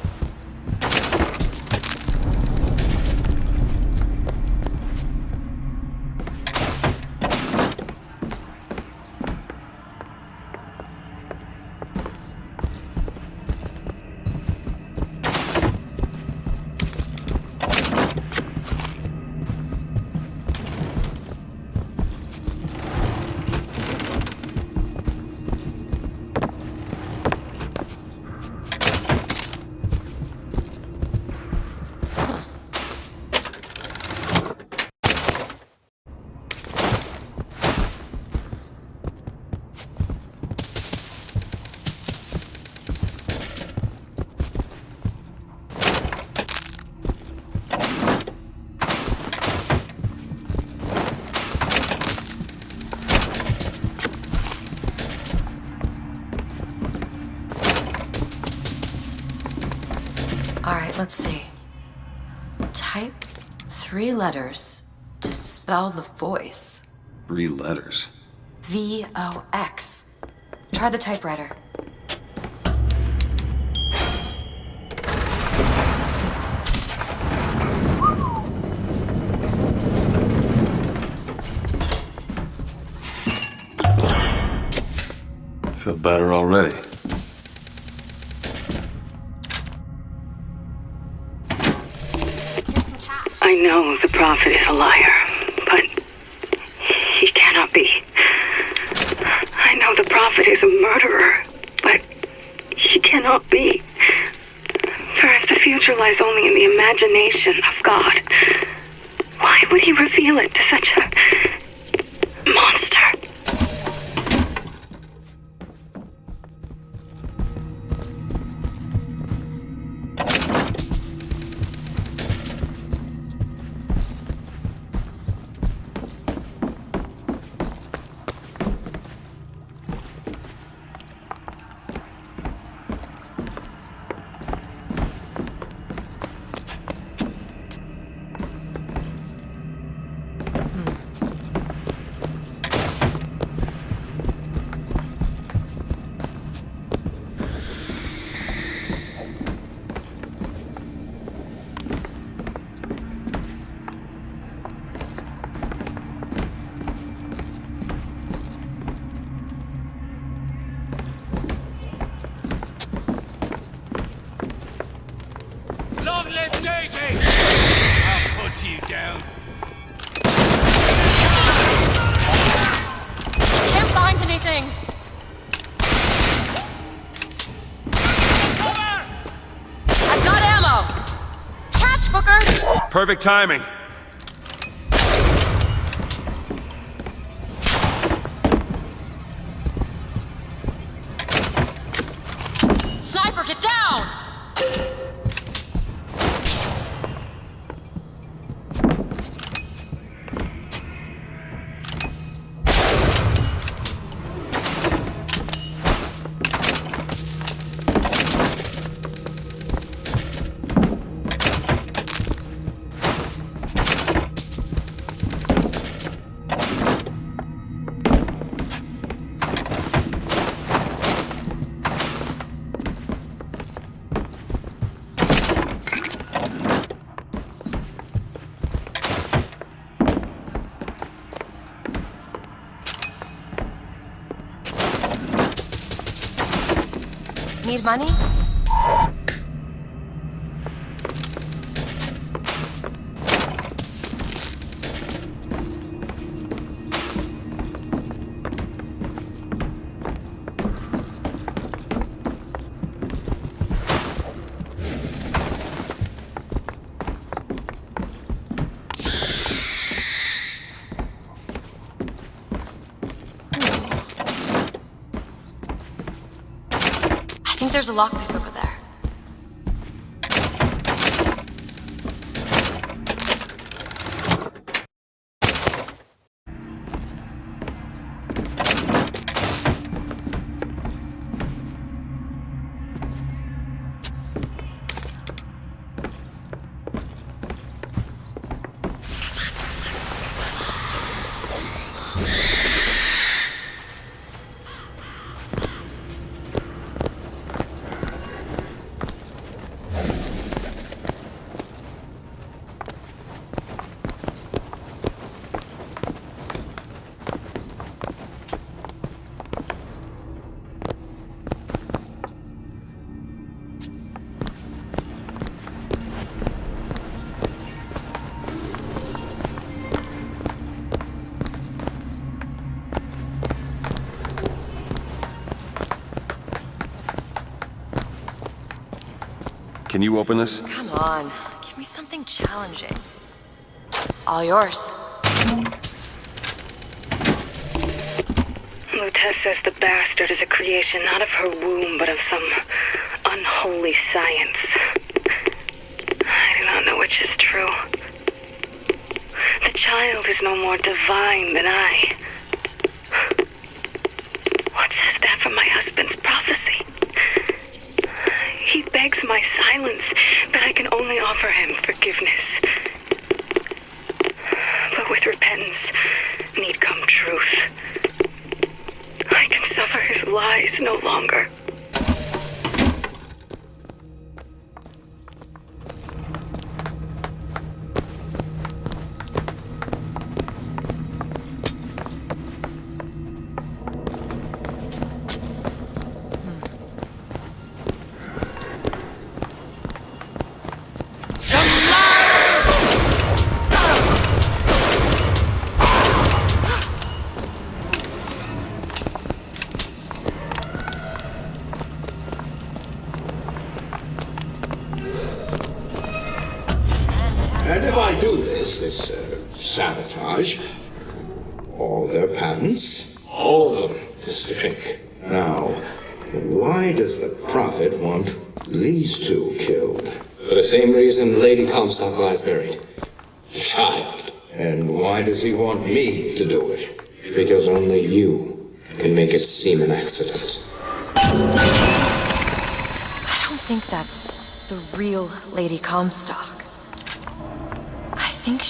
Alright, let's see. Type 3 letters to spell the voice. 3 letters? VOX. Try the typewriter. Feel better already. I know the prophet is a liar, but he cannot be. I know the prophet is a murderer, but he cannot be. For if the future lies only in the imagination of God, why would he reveal it to such a monster? Long live Daisy! I'll put you down. Can't find anything! I've got ammo! Catch, Booker! Perfect timing. Sniper, get down! Need money? I think there's a lockpick over there. Can you open this? Come on, give me something challenging. All yours. Lutez says the bastard is a creation not of her womb, but of some unholy science. I do not know which is true. The child is no more divine than I. What says that for my husband's prophecy? He begs my silence, but I can only offer him forgiveness. But with repentance need come truth. I can suffer his lies no longer. And if I do this sabotage, all their patents, all of them, Mr. Fink. Now, why does the Prophet want these two killed? For the same reason Lady Comstock lies buried. Child. And why does he want me to do it? Because only you can make it seem an accident. I don't think that's the real Lady Comstock. I think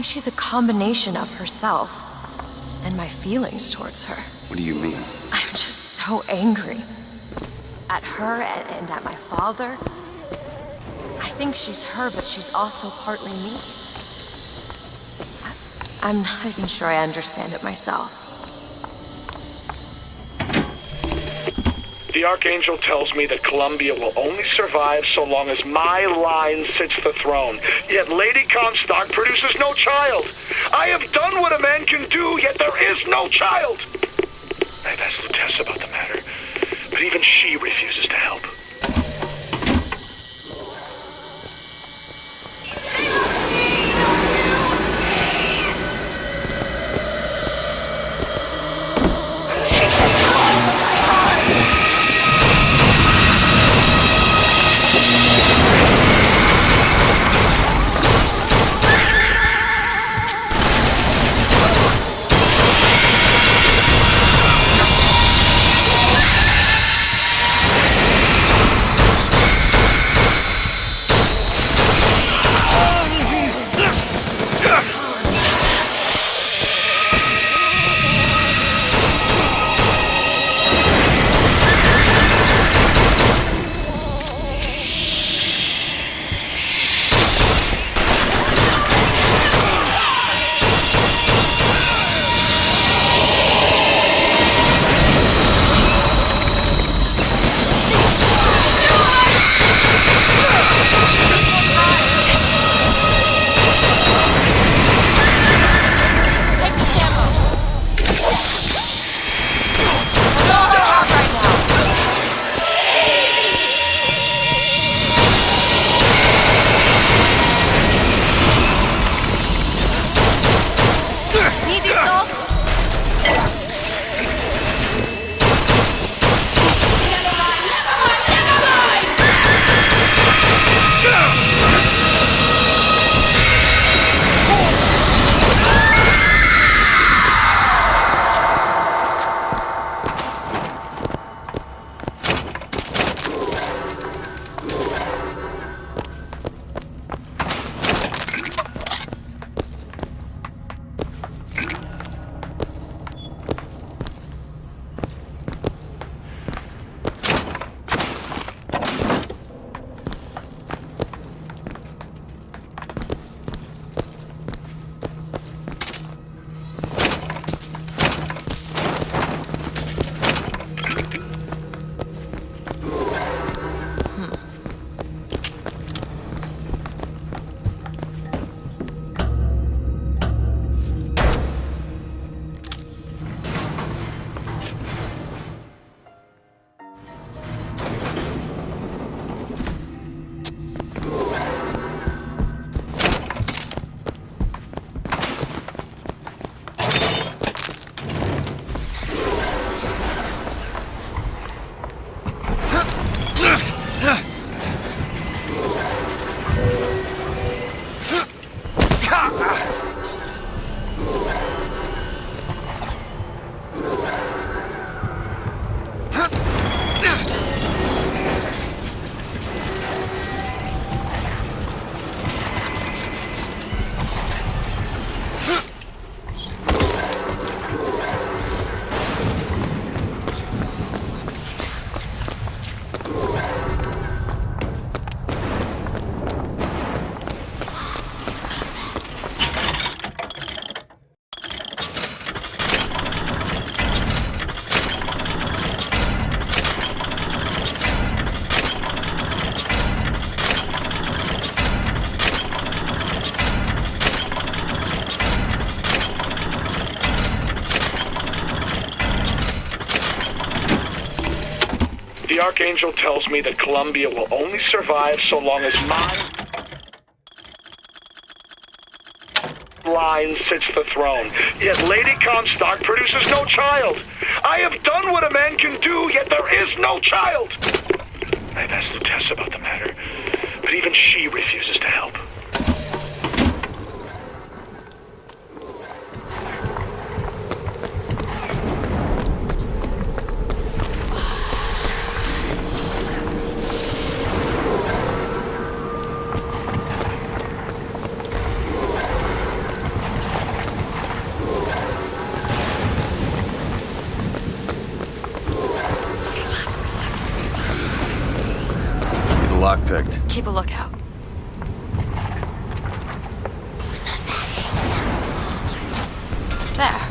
she's a combination of herself and my feelings towards her. What do you mean? I'm just so angry. At her and at my father. I think she's her, but she's also partly me. I'm not even sure I understand it myself. The Archangel tells me that Columbia will only survive so long as my line sits the throne. Yet Lady Comstock produces no child. I have done what a man can do, yet there is no child. I've asked Lutez about the matter, but even she refuses to help. The Archangel tells me that Columbia will only survive so long as my line sits the throne. Yet Lady Comstock produces no child. I have done what a man can do, yet there is no child. I've asked Lutece about the matter, but even she refuses to help. Lockpicked. Keep a lookout. There.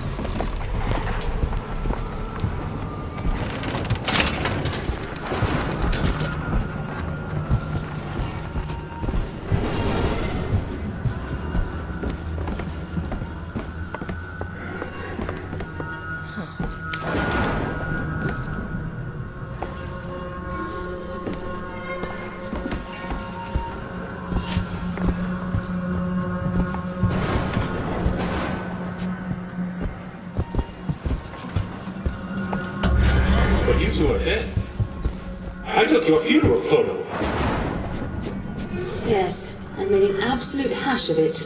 You two are dead. I took your funeral photo. Yes, and made an absolute hash of it.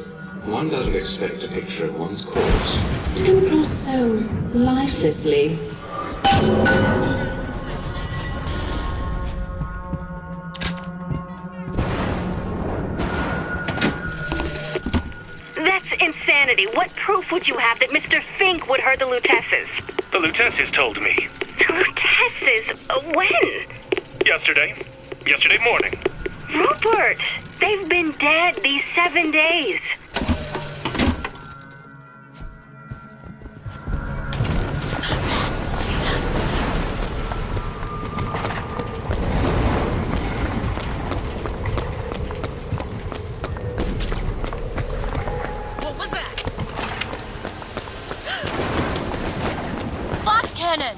One doesn't expect a picture of one's corpse To come across so lifelessly. That's insanity. What proof would you have that Mr. Fink would hurt the Luteces? The Luteces told me. Luteces? When? Yesterday. Yesterday morning. Rupert! They've been dead these 7 days. What was that? Flash cannon!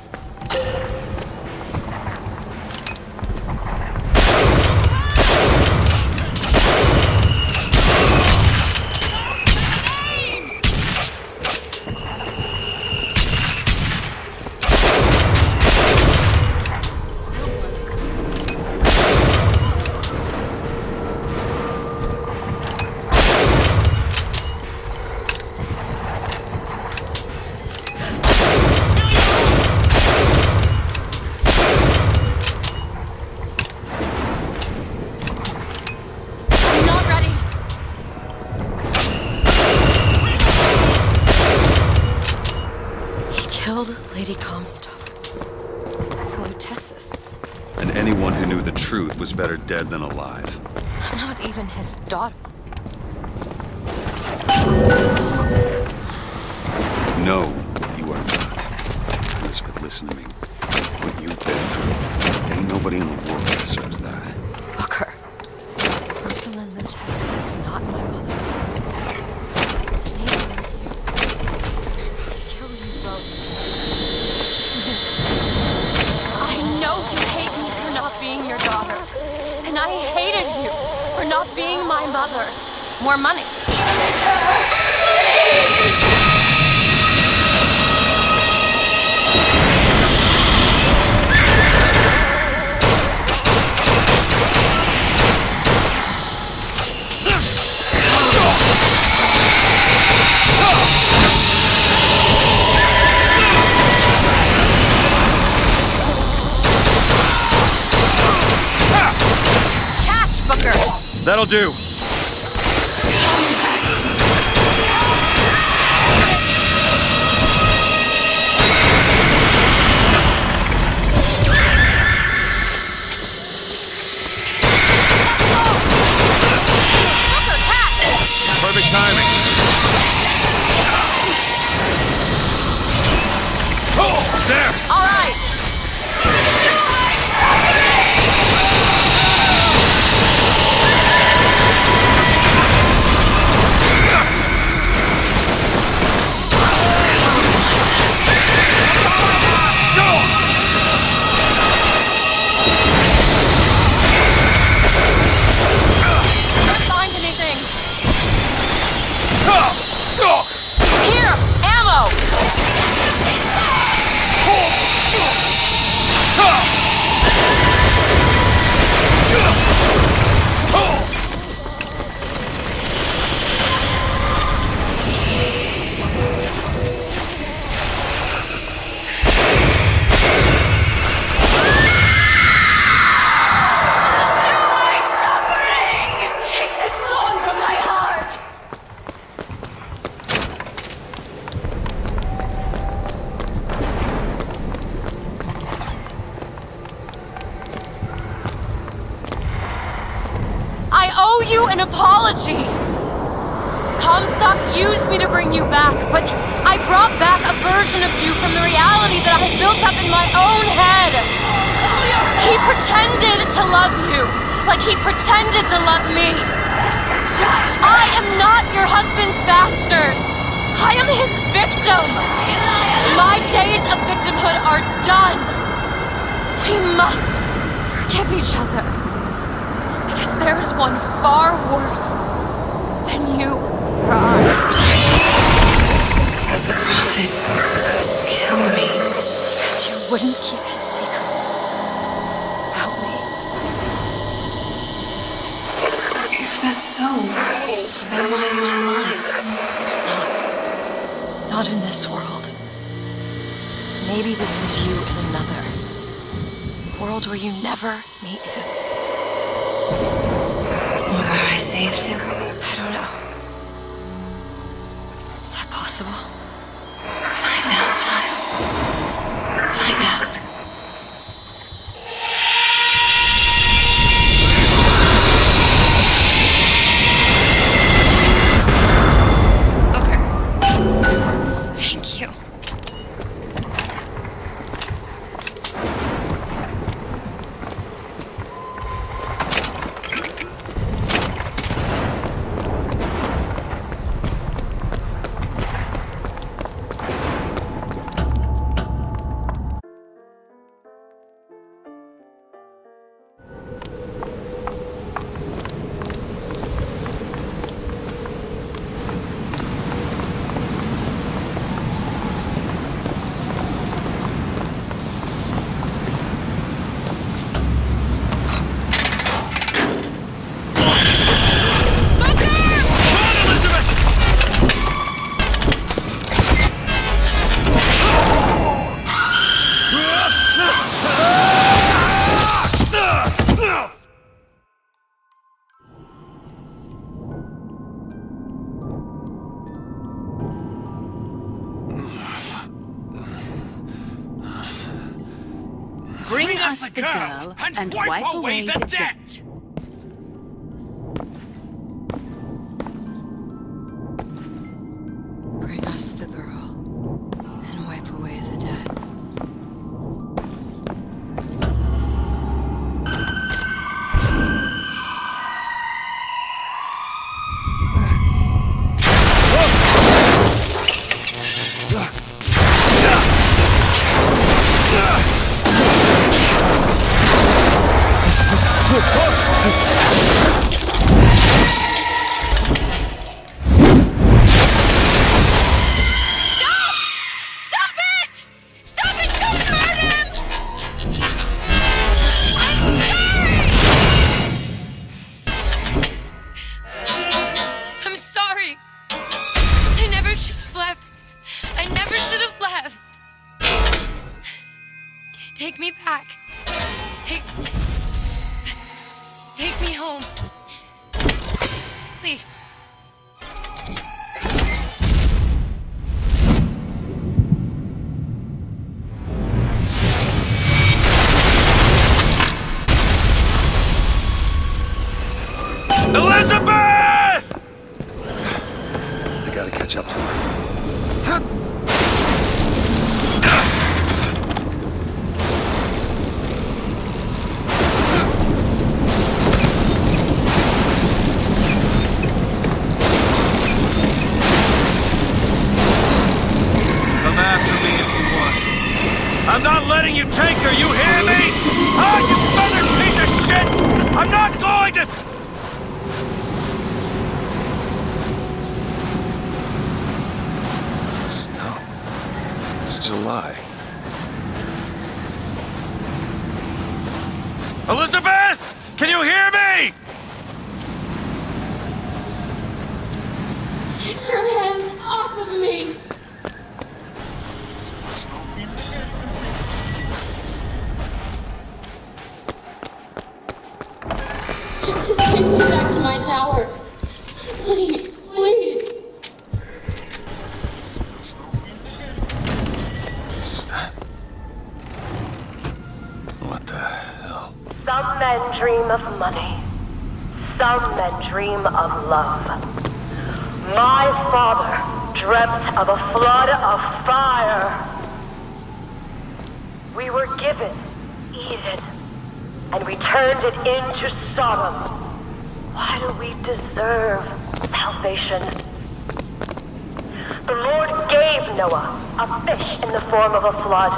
Lady Comstock. Luteces. And anyone who knew the truth was better dead than alive. I'm not even his daughter. No, you are not. Elizabeth, listen to me. What you've been through, ain't nobody in the world deserves that. Booker. Rosalind Lutece is not my mother. He killed you both. I know you hate me for not being your daughter. And I hated you for not being my mother. More money. Catch, Booker! That'll do. Perfect timing. Oh, there! All right! you an apology. Comstock used me to bring you back, but I brought back a version of you from the reality that I had built up in my own head. He pretended to love you, like he pretended to love me. I am not your husband's bastard. I am his victim. My days of victimhood are done. We must forgive each other, because there's one far worse than you or I. The prophet killed me. Because you wouldn't keep his secret about me. If that's so, then why am I alive? Not in this world. Maybe this is you in another world where you never meet him. Or where I saved him? I don't know. Is that possible? Find out, child. Find out. Thank you. Bring us the girl and wipe away the debt. Bring us the girl and wipe away the debt. Take me back. Take me home. Please. Elizabeth! I gotta catch up to her. I'm not letting you take her, you hear me? Ah, you feathered piece of shit! I'm not going to... Snow. It's July. Elizabeth! Can you hear me? Get your hands off of me! Just take me back to my tower. Please, please. What's that? What the hell? Some men dream of money. some men dream of love. My father dreamt of a flood of fire. We were given Eden, and we turned it into Sodom. Why do we deserve salvation? The Lord gave Noah a fish in the form of a flood,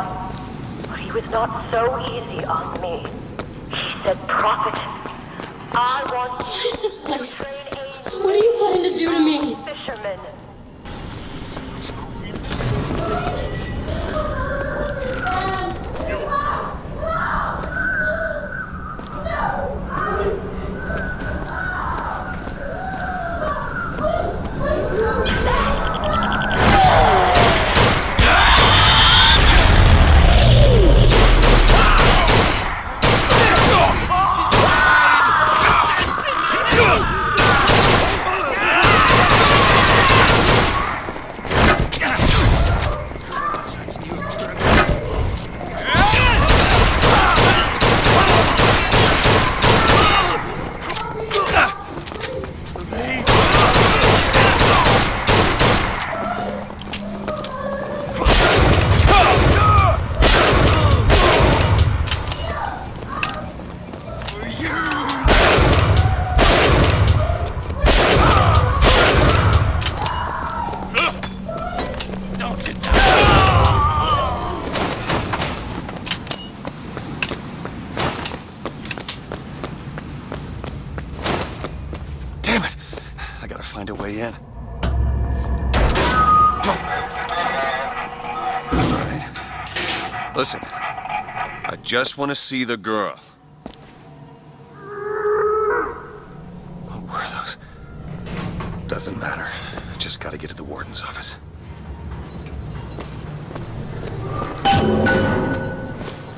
but he was not so easy on me. He said, "Prophet, I want you." What is this place? What are you planning to do to me? Fishermen. Damn it! I gotta find a way in. Alright. Listen, I just want to see the girl. What were those? Doesn't matter. Just gotta get to the warden's office.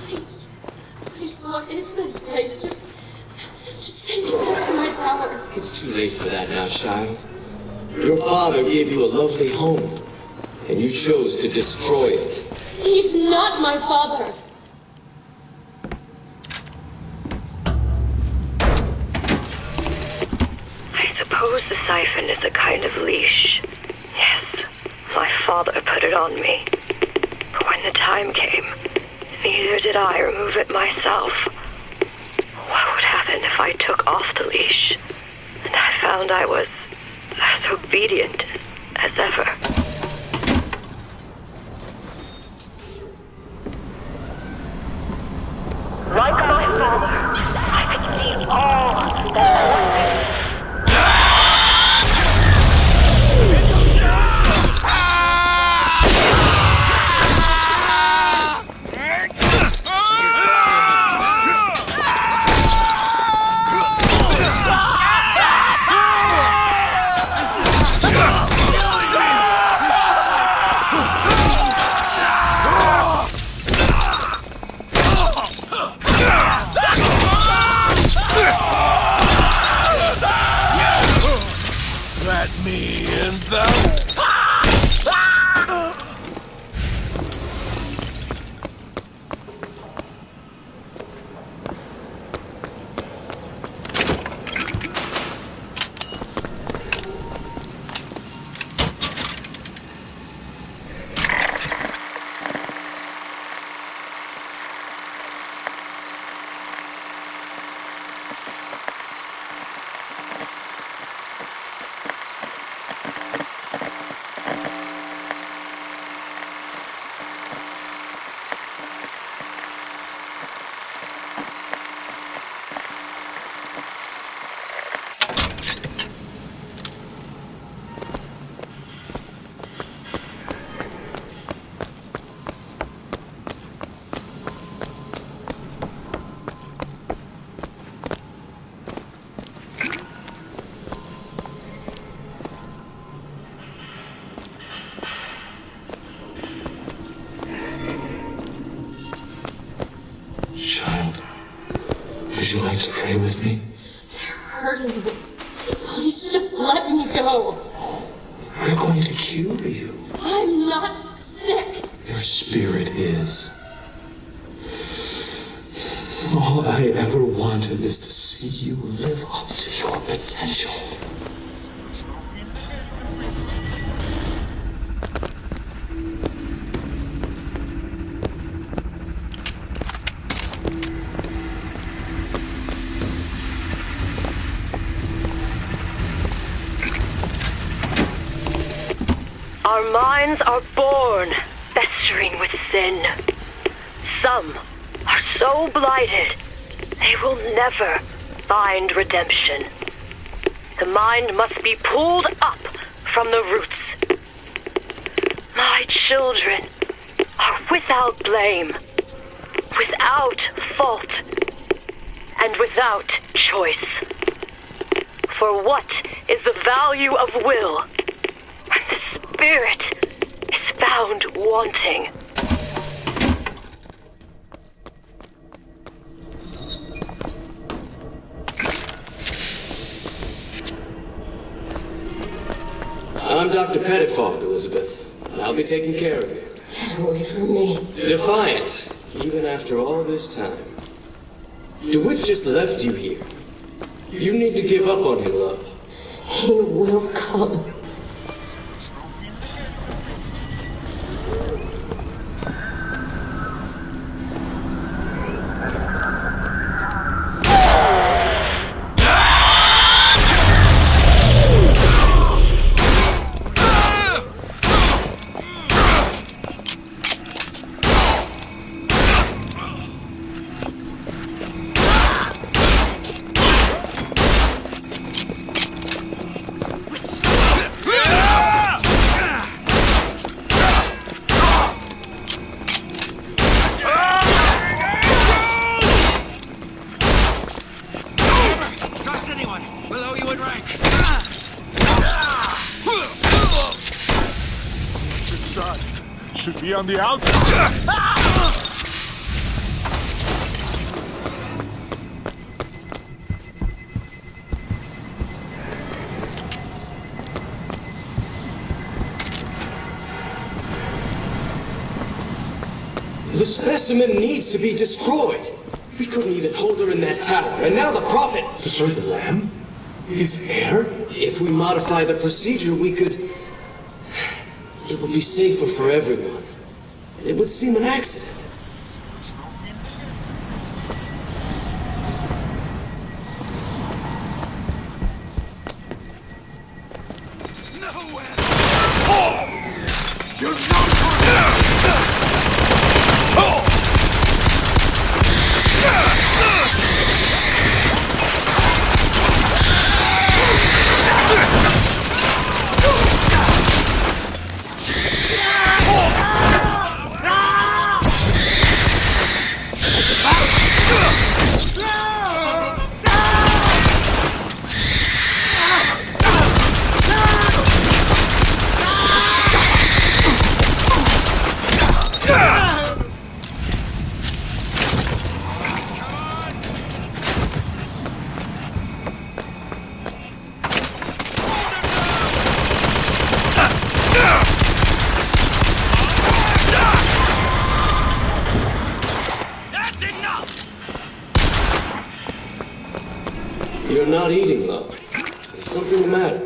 Please, what is this place? Just send me back to my tower. It's too late for that now, child. Your father gave you a lovely home, and you chose to destroy it. He's not my father. I suppose the siphon is a kind of leash. Yes, my father put it on me. But when the time came, neither did I remove it myself. What would happen if I took off the leash, and I found I was as obedient as ever? Like my father, I could see all that Let me in the... Child, would you like to pray with me? You're hurting me. Please just let me go. We're going to cure you. I'm not sick. Your spirit is. All I ever wanted is to see see you live up to your potential. Our minds are born festering with sin. Some are so blighted, they will never find redemption. The mind must be pulled up from the roots. My children are without blame, without fault, and without choice. For what is the value of will when the spirit is found wanting? I'm Dr. Pettifog, Elizabeth, and I'll be taking care of you. Get away from me. Defiant, even after all this time. DeWitt just left you here. You need to give up on him, love. He will come. Should be on the outside. The specimen needs to be destroyed. We couldn't even hold her in that tower, and now the Prophet... Destroy the lamb? His hair? If we modify the procedure, we could... It would be safer for everyone. It would seem an accident. You're not eating, love. Is something the matter?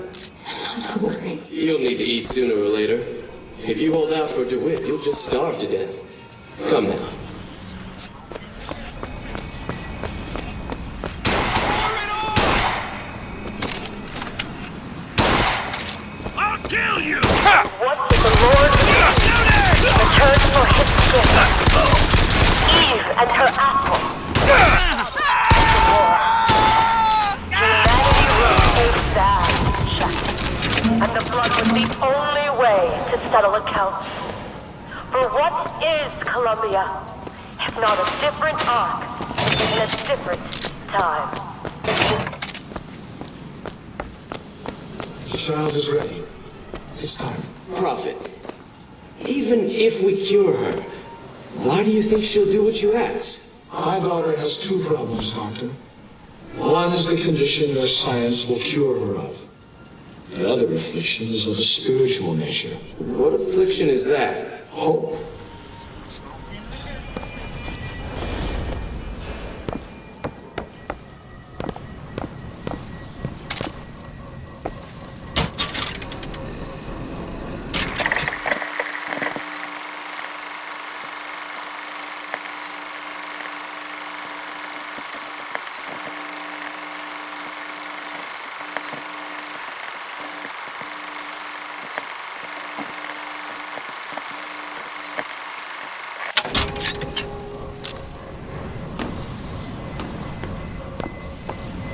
I'm not hungry. You'll need to eat sooner or later. If you hold out for DeWitt, you'll just starve to death. Come now. I'll kill you! What did the Lord do? Return for his gift. Eve and her apple. And the blood was the only way to settle accounts. For what is Columbia, if not a different arc in a different time? The child is ready. This time. Prophet, even if we cure her, why do you think she'll do what you ask? My daughter has two problems, Doctor. One is the condition your science will cure her of. The other affliction is of a spiritual nature. What affliction is that? Hope.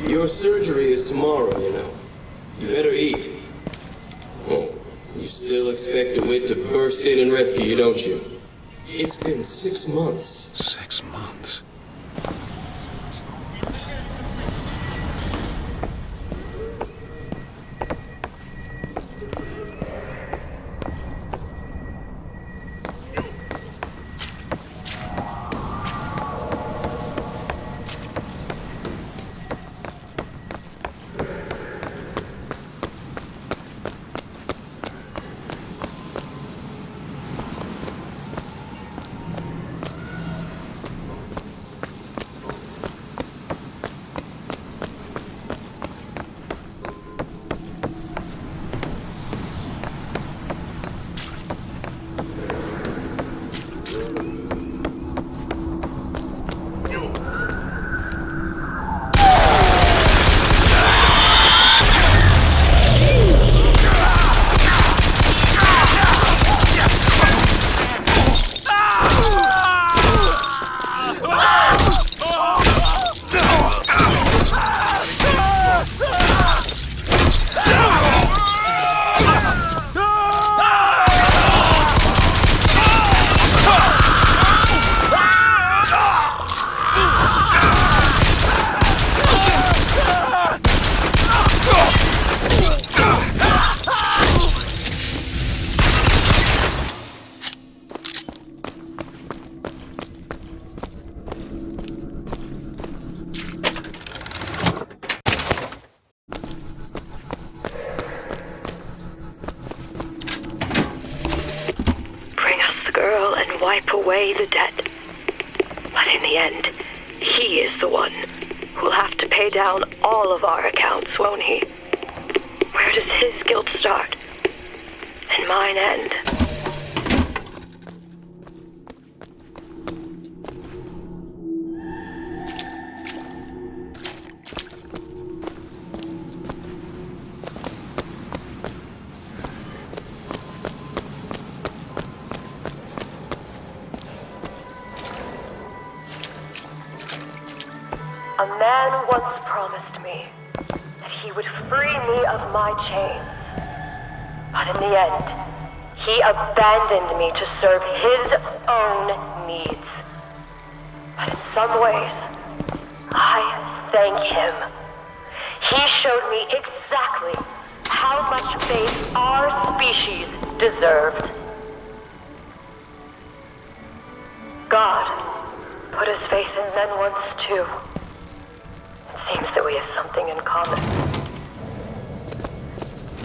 Your surgery is tomorrow, you know. You better eat. Oh, you still expect DeWitt to burst in and rescue you, don't you? It's been 6 months. 6 months? Wipe away the debt. But in the end, he is the one who'll have to pay down all of our accounts, won't he? Where does his guilt start and mine end? A man once promised me that he would free me of my chains. But in the end, he abandoned me to serve his own needs. But in some ways, I thank him. He showed me exactly how much faith our species deserved. God put his faith in men once too. Seems that we have something in common.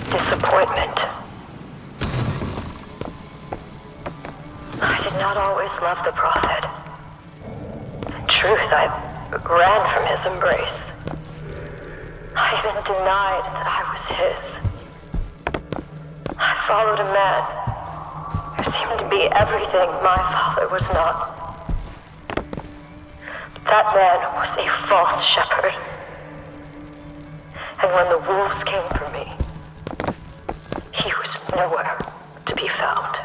Disappointment. I did not always love the Prophet. In truth, I ran from his embrace. I even denied that I was his. I followed a man who seemed to be everything my father was not. That man was a false shepherd. And when the wolves came for me, he was nowhere to be found.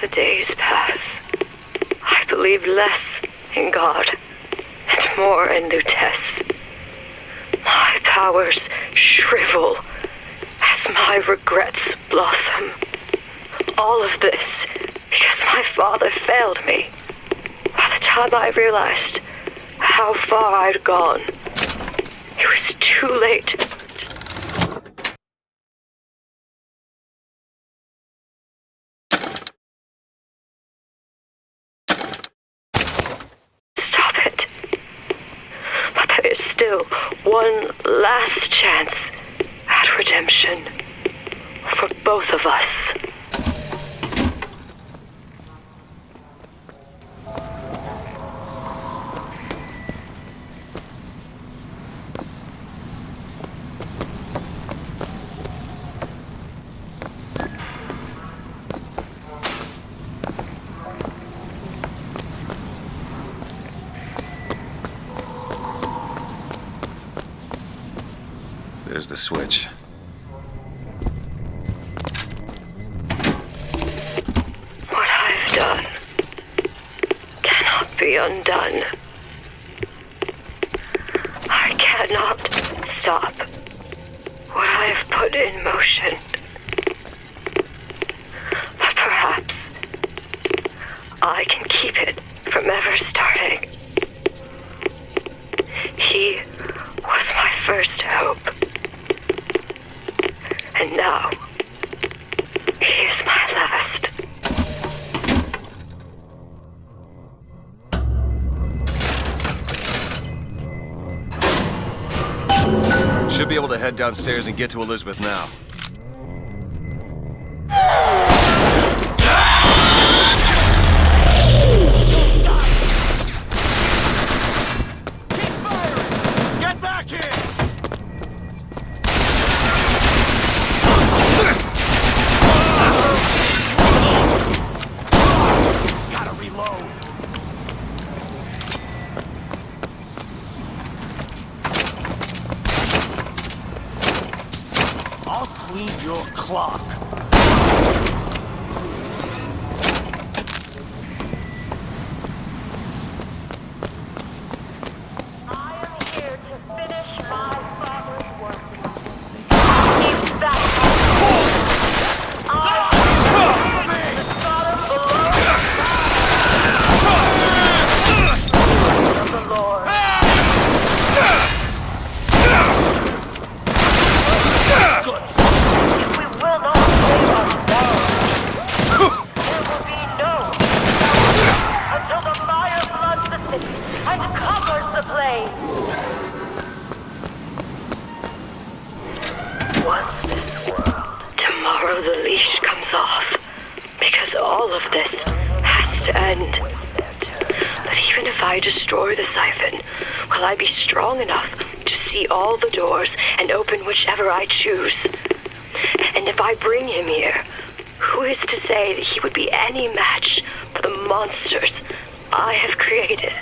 The days pass. I believe less in God and more in Lutece. My powers shrivel as my regrets blossom. All of this because my father failed me. By the time I realized how far I'd gone, it was too late. one last chance at redemption for both of us. There's the switch. What I've done cannot be undone. I cannot stop what I have put in motion. But perhaps I can keep it from ever starting. He was my first hope. And now, he is my last. Should be able to head downstairs and get to Elizabeth now. Get back here! Gotta reload. I'll clean your clock. Tomorrow the leash comes off, because all of this has to end. But even if I destroy the siphon, will I be strong enough to see all the doors and open whichever I choose? And if I bring him here, who is to say that he would be any match for the monsters I have created?